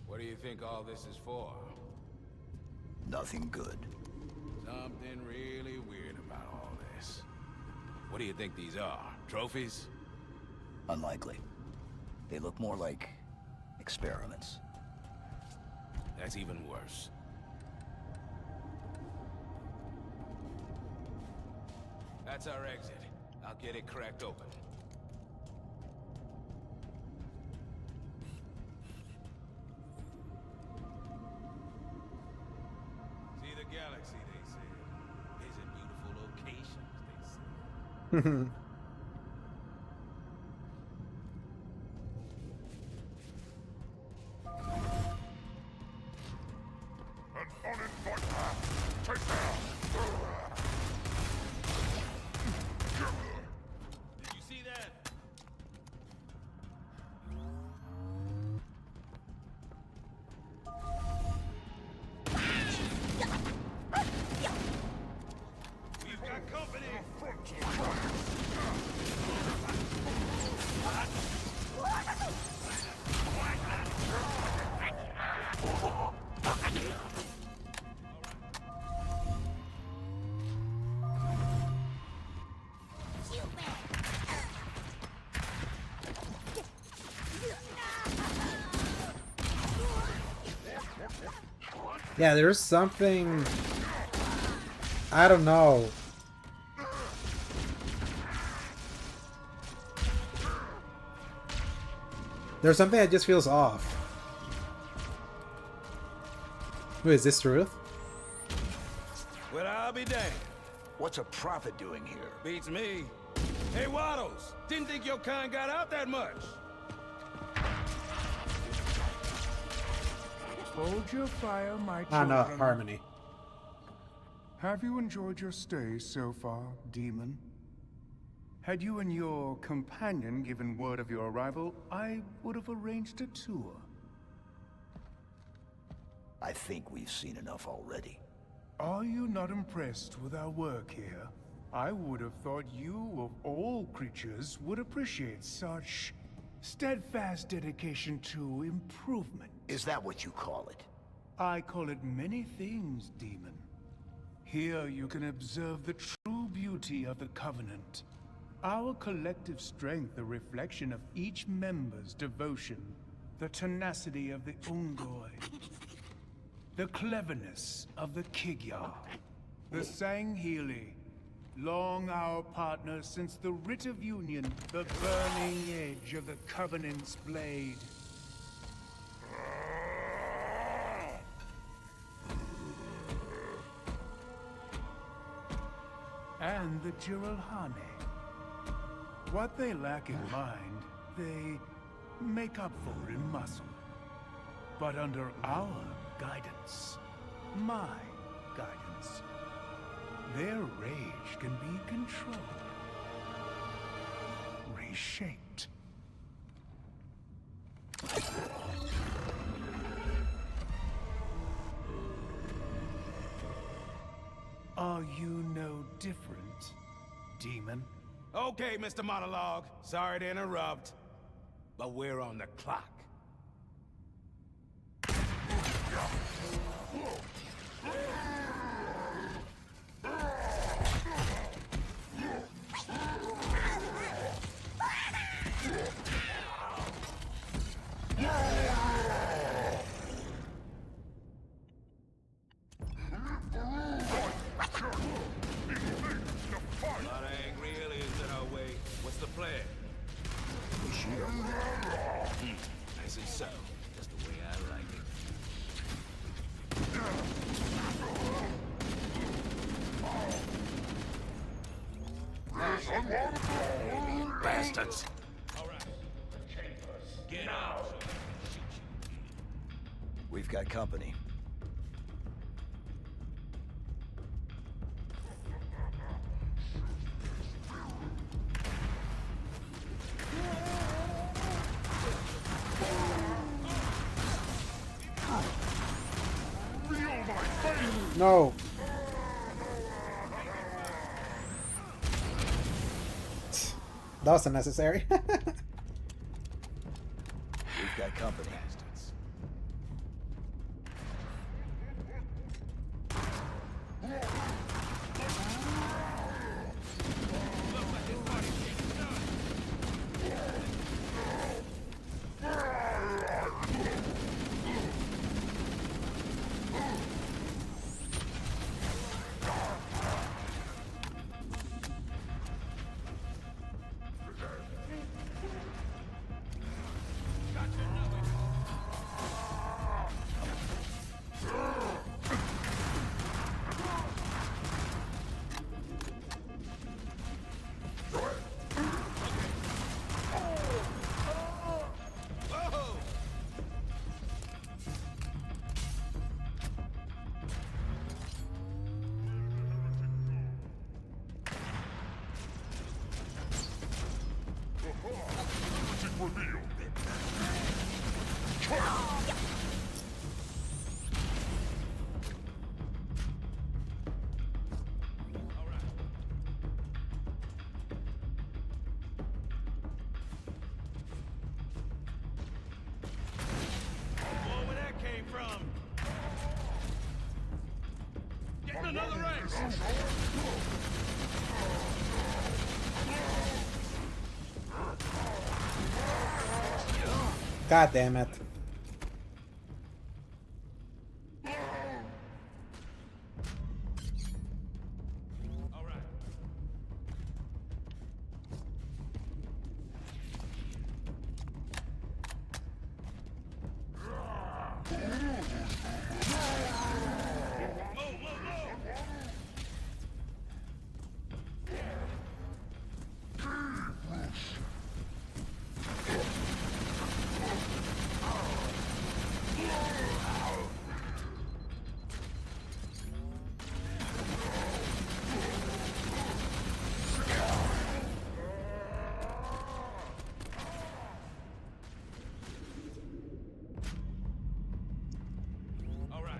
What do you think all this is for? Nothing good. Something really weird about all this. What do you think these are? Trophies? Unlikely. They look more like experiments. That's even worse. That's our exit. I'll get it cracked open. See the galaxy, they say. Visit beautiful locations, they say. An uninvited. Take that. Did you see that? We've got company. Yeah, there's something. I don't know. There's something that just feels off. Who is this, Truth? Well, I'll be damned. What's a prophet doing here? Beats me. Hey, Waddles! Didn't think your kind got out that much. Hold your fire, my Ah, children. no, Harmony. Have you enjoyed your stay so far, Demon? Had you and your companion given word of your arrival, I would have arranged a tour. I think we've seen enough already. Are you not impressed with our work here? I would have thought you, of all creatures, would appreciate such steadfast dedication to improvement. Is that what you call it? I call it many things, Demon. Here you can observe the true beauty of the Covenant. Our collective strength a reflection of each member's devotion, the tenacity of the Ungoi, the cleverness of the Kigyar, the Sangheili, long our partners since the Writ of Union, the burning edge of the Covenant's blade. And the Jiralhane. What they lack in mind, they make up for in muscle. But under our guidance, my guidance, their rage can be controlled, reshaped. Are you no different, Demon? Okay, Mr. Monologue. Sorry to interrupt, but we're on the clock. A lot of angry aliens in our way. What's the plan? Nice and subtle, just the way I like it. Bastards! All right. Get out! We've got company. No. That was unnecessary. We've got company. Bastards. Another ace! God damn it. All right. All right.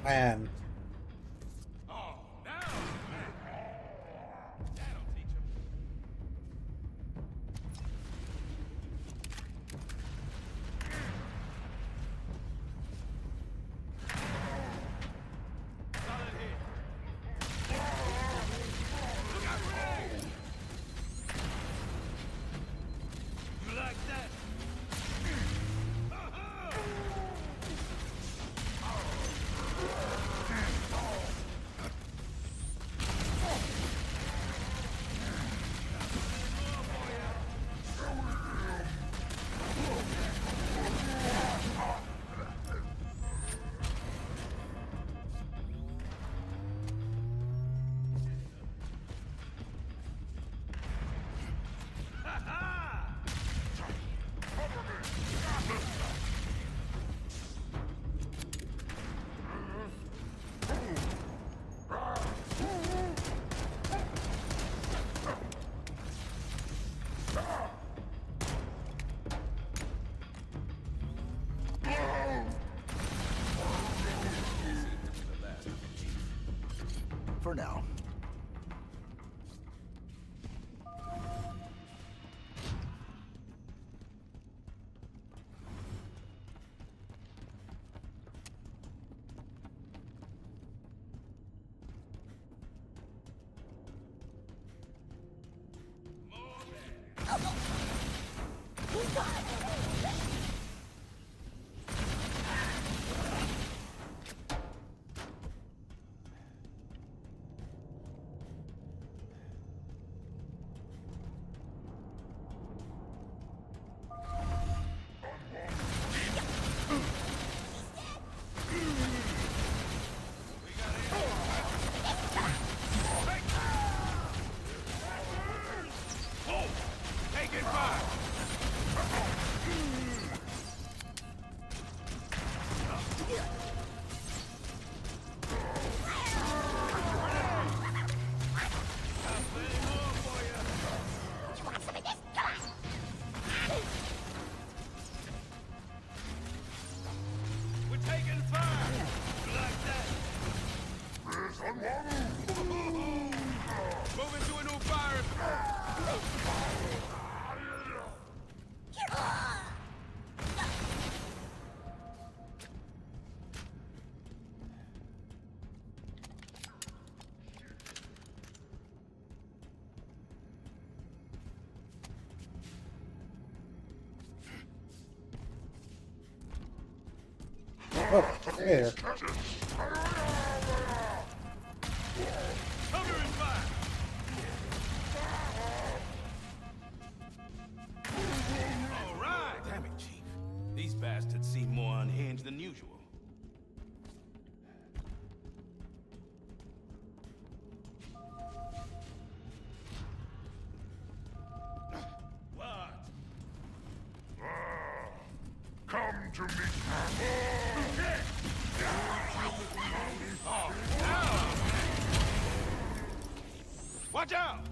Man. Oh, now. That'll teach him. Solid hit. Look out, grenade! You like that? For now. Taking fire! Oh, there. Covering fire! All right! Damn it, Chief. These bastards seem more unhinged than usual. What? Come to me. Watch out!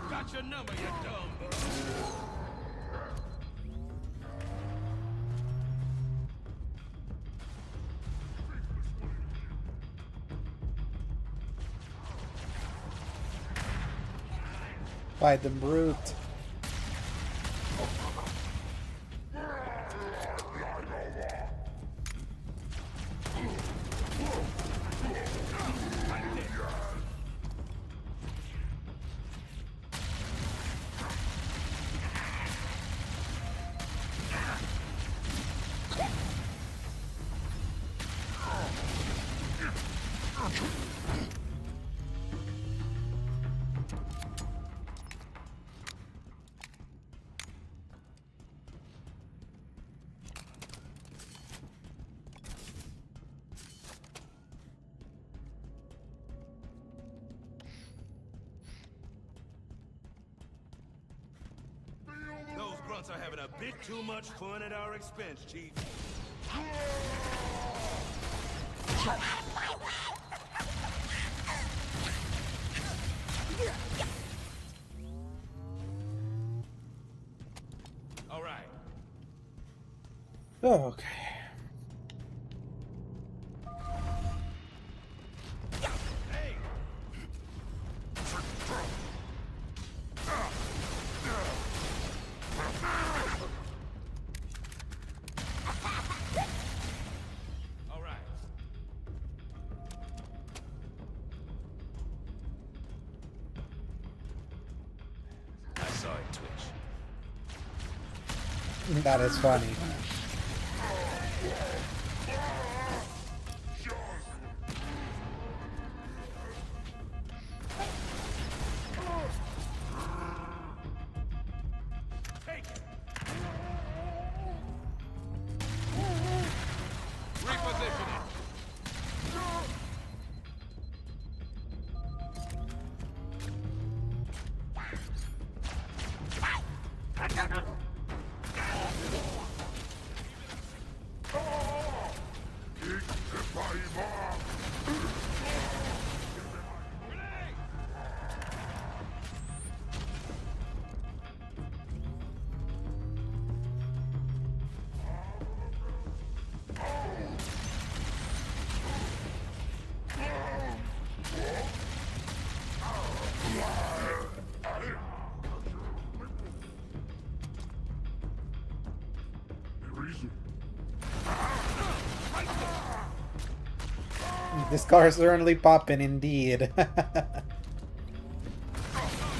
Got your number, you dumb bug. By the brute. Those grunts are having a bit too much fun at our expense, Chief. All right. Oh, okay. Hey! All right. I saw it twitch. That is funny. Take it. Repositioning. This car is certainly popping indeed.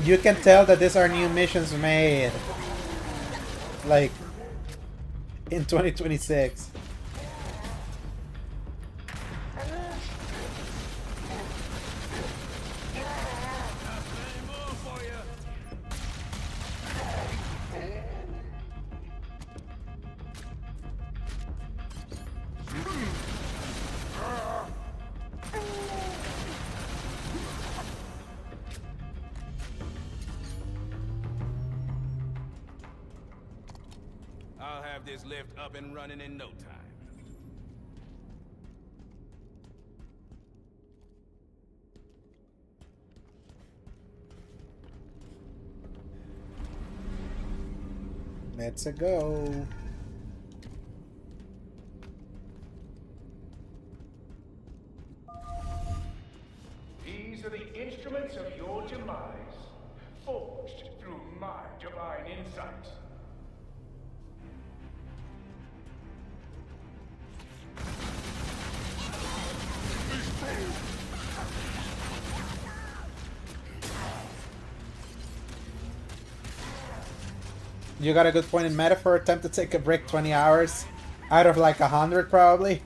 You can tell that these are new missions made. Like, in 2026. have this lift up and running in no time. Let's go. These are the instruments of your demise, forged through my divine insight. You got a good point in metaphor. Attempt to take a break 20 hours out of like 100 probably.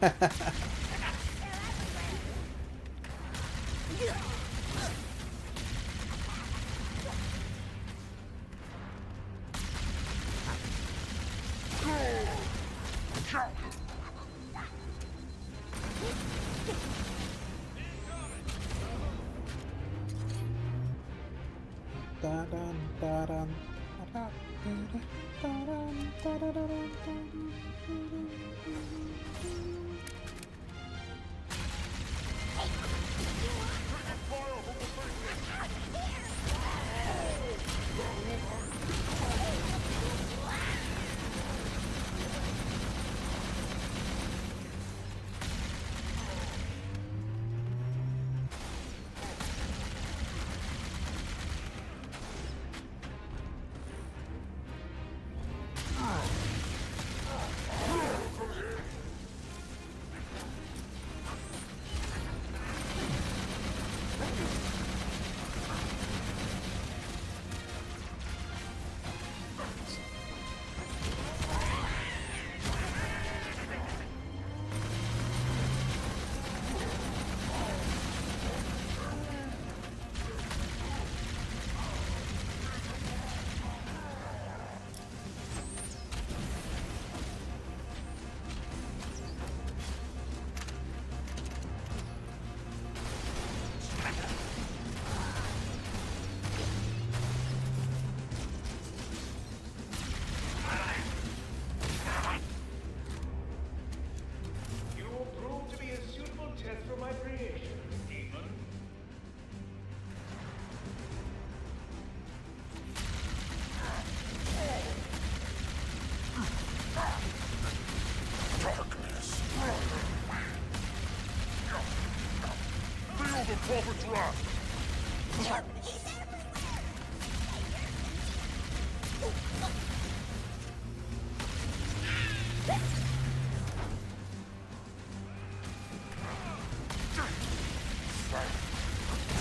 Prophet's wrath!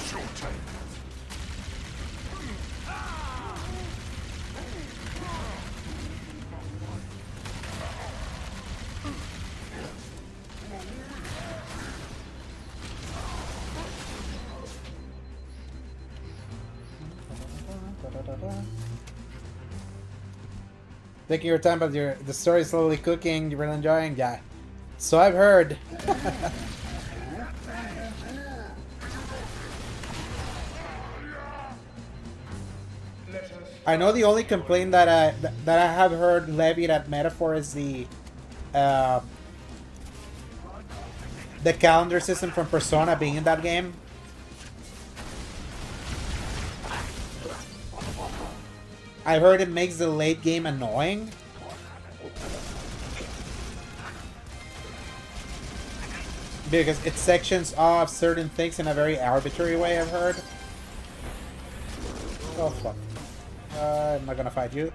Showtime! Taking your time, but the story is slowly cooking. You're really enjoying, yeah. So I've heard. I know the only complaint that I have heard levied at Metaphor is the calendar system from Persona being in that game. I heard it makes the late game annoying. Because it sections off certain things in a very arbitrary way, I've heard. Oh, fuck. I'm not gonna fight you.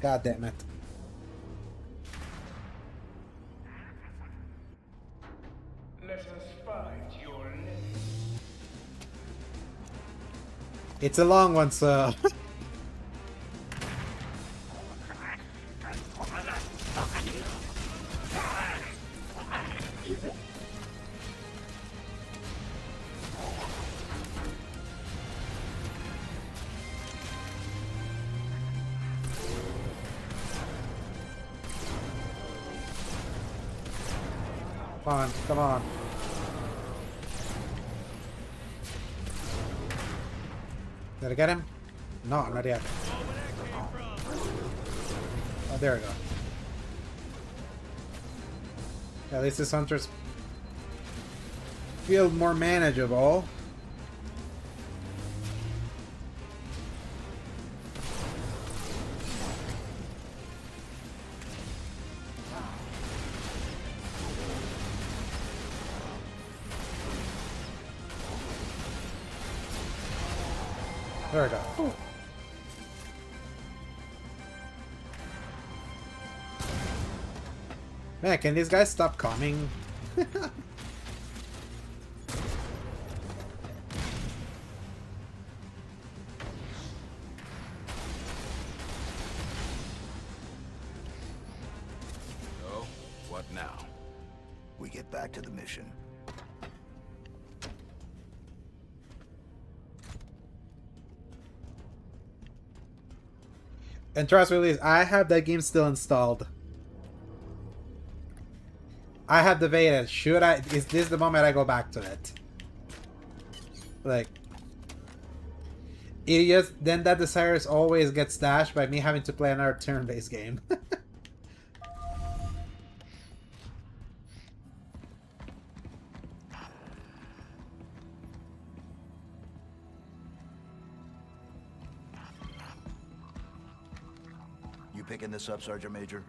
God damn it. Let us find your limit. It's a long one, so... Come on, come on. Did I get him? No, not yet. Oh, there we go. At least this hunters feel more manageable. There we go. Ooh. Man, can these guys stop coming? So, what now? We get back to the mission. And trust me, Liz, I have that game still installed. I have debated, should I, is this the moment I go back to it? Like, it just, then that desire always gets dashed by me having to play another turn-based game. You picking this up, Sergeant Major?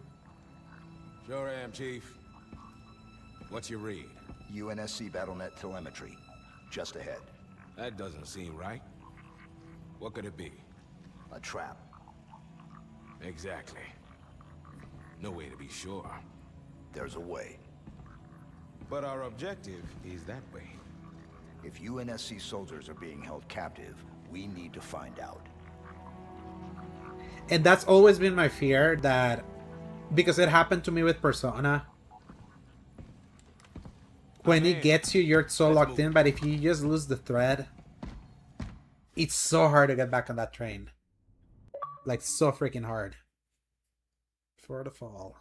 Sure am, Chief. What's your read? UNSC BattleNet telemetry. Just ahead. That doesn't seem right. What could it be? A trap. Exactly. No way to be sure. There's a way. But our objective is that way. If UNSC soldiers are being held captive, we need to find out. And that's always been my fear, that because it happened to me with Persona. When it gets you, you're so locked in, but if you just lose the thread, it's so hard to get back on that train. Like, so freaking hard. For the fall.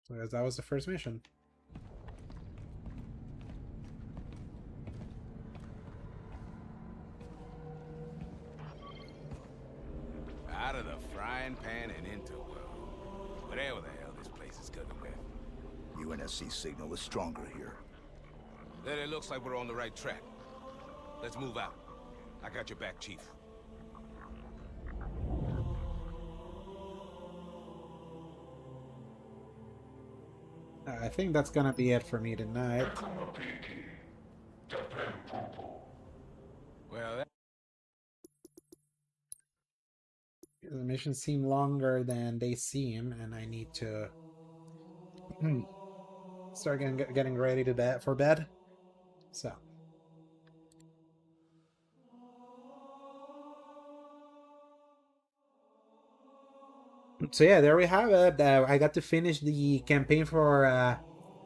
So I guess that was the first mission. Out of the frying pan and into whatever the hell this place is cooking with. UNSC signal is stronger here. Then it looks like we're on the right track. Let's move out. I got your back, Chief. I think that's gonna be it for me tonight. Well, that... The missions seem longer than they seem, and I need to start getting ready to bed for bed. So yeah, there we have it. I got to finish the campaign for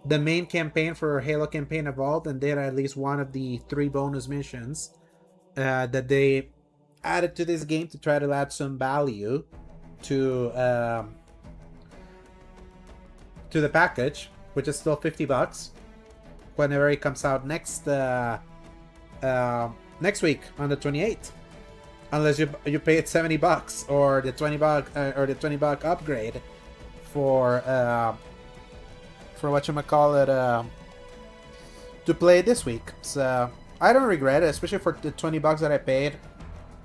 the main campaign for Halo Campaign Evolved, and did at least one of the 3 bonus missions that they added to this game to try to add some value to the package, which is still $50 whenever it comes out next next week on the 28th, unless you pay it $70 or the $20 upgrade for whatchamacallit, to play this week. So I don't regret it, especially for the $20 that I paid,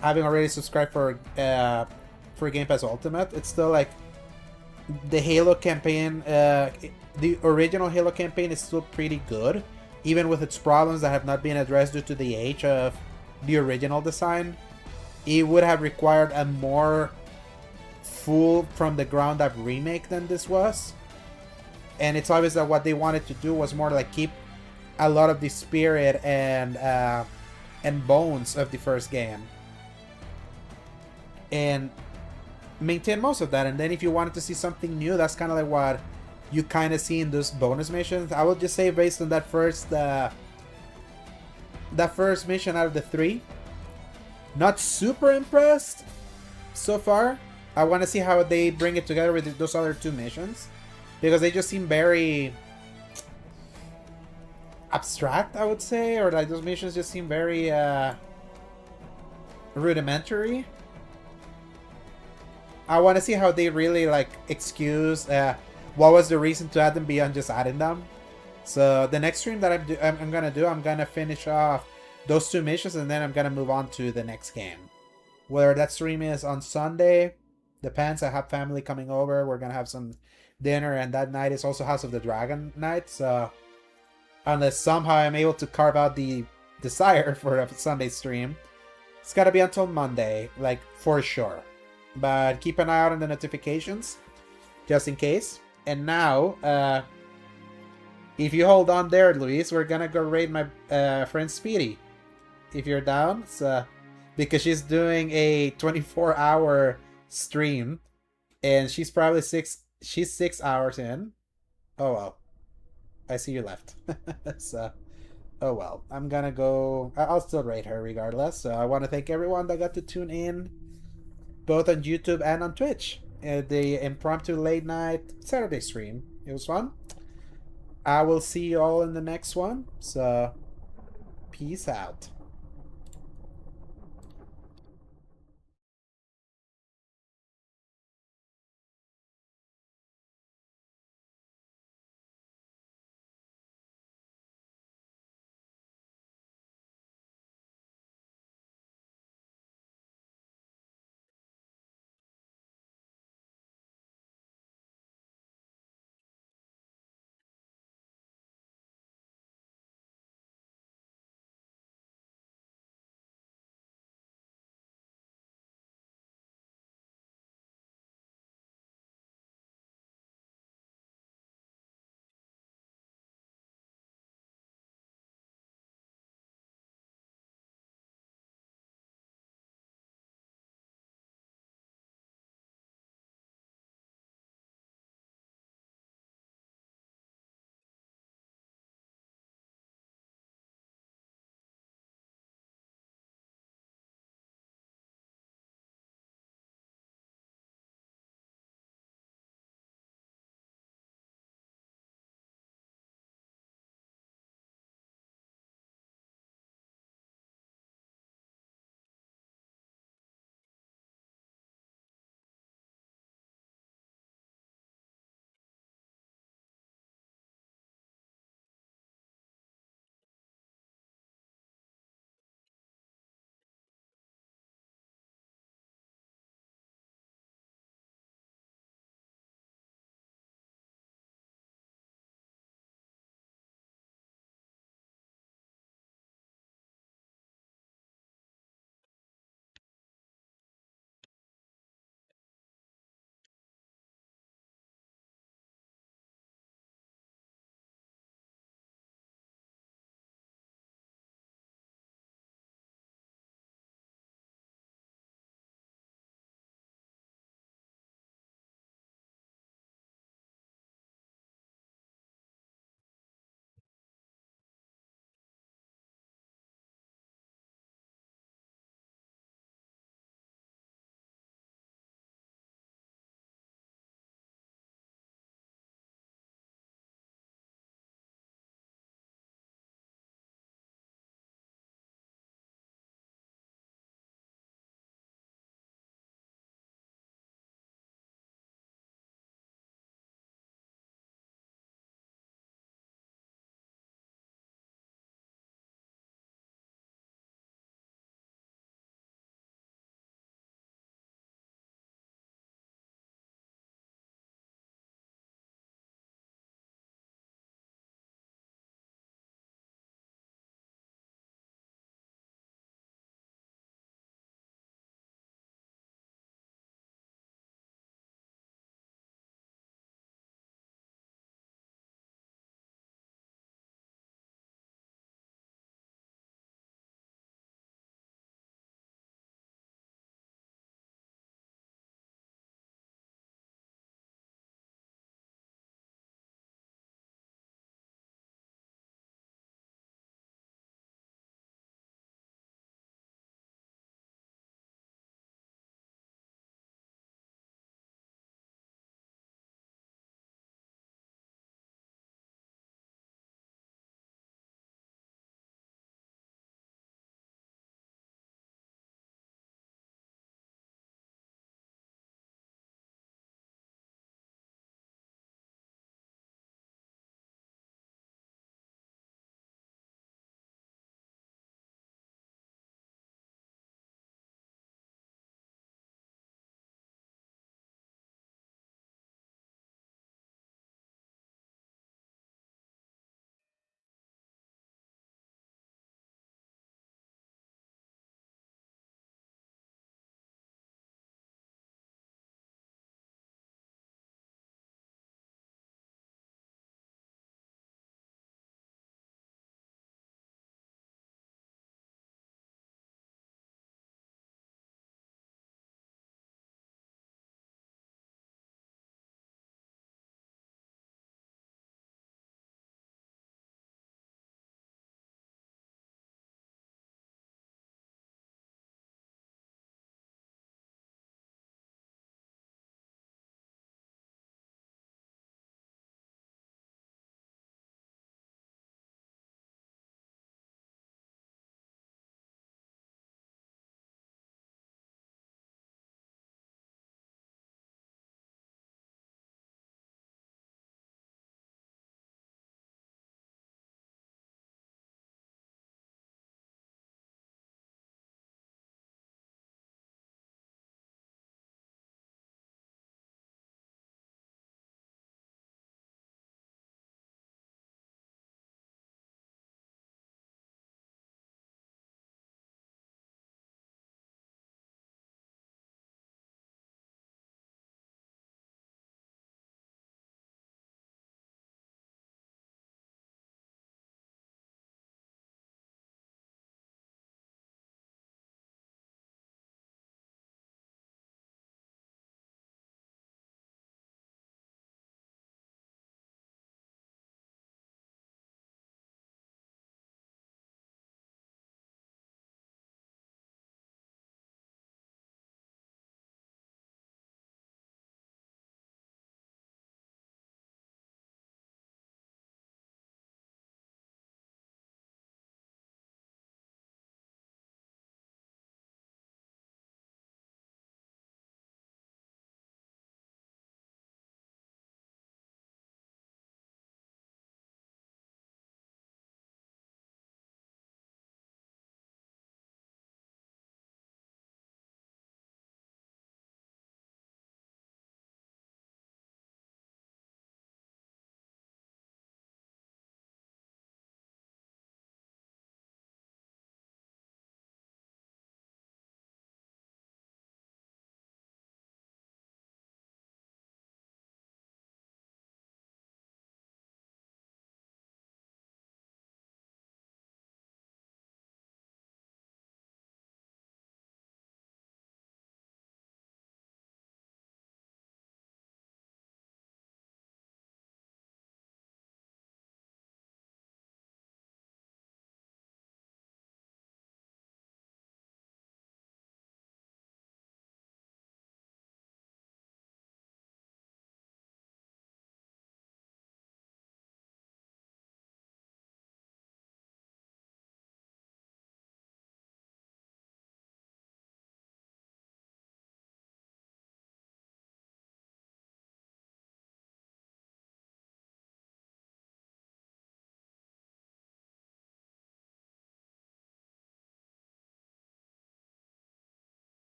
having already subscribed for Game Pass Ultimate. It's still like the Halo campaign, the original Halo campaign is still pretty good, even with its problems that have not been addressed due to the age of the original design. It would have required a more full from the ground up remake than this was, and it's obvious that what they wanted to do was more like keep a lot of the spirit and bones of the first game and maintain most of that. And then if you wanted to see something new, that's kind of like what you kind of see in those bonus missions. I would just say, based on that first mission out of the 3, not super impressed so far. I want to see how they bring it together with those other two missions, because they just seem very abstract, I would say, or like those missions just seem very rudimentary. I want to see how they really like excuse what was the reason to add them beyond just adding them. So the next stream that I'm gonna finish off those two missions, and then I'm gonna move on to the next game. Whether that stream is on Sunday, depends. I have family coming over. We're gonna have some dinner, and that night is also House of the Dragon night. So unless somehow I'm able to carve out the desire for a Sunday stream, it's gotta be until Monday, like for sure. But keep an eye out on the notifications, just in case. And now, if you hold on there, Luis, we're gonna go raid my friend Speedy. If you're down, because she's doing a 24-hour stream, and she's probably 6 hours in. Oh well, I see you left. So, oh well, I'm gonna go. I'll still raid her regardless. So I want to thank everyone that got to tune in, both on YouTube and on Twitch. The impromptu late night Saturday stream. It was fun. I will see you all in the next one. So, peace out.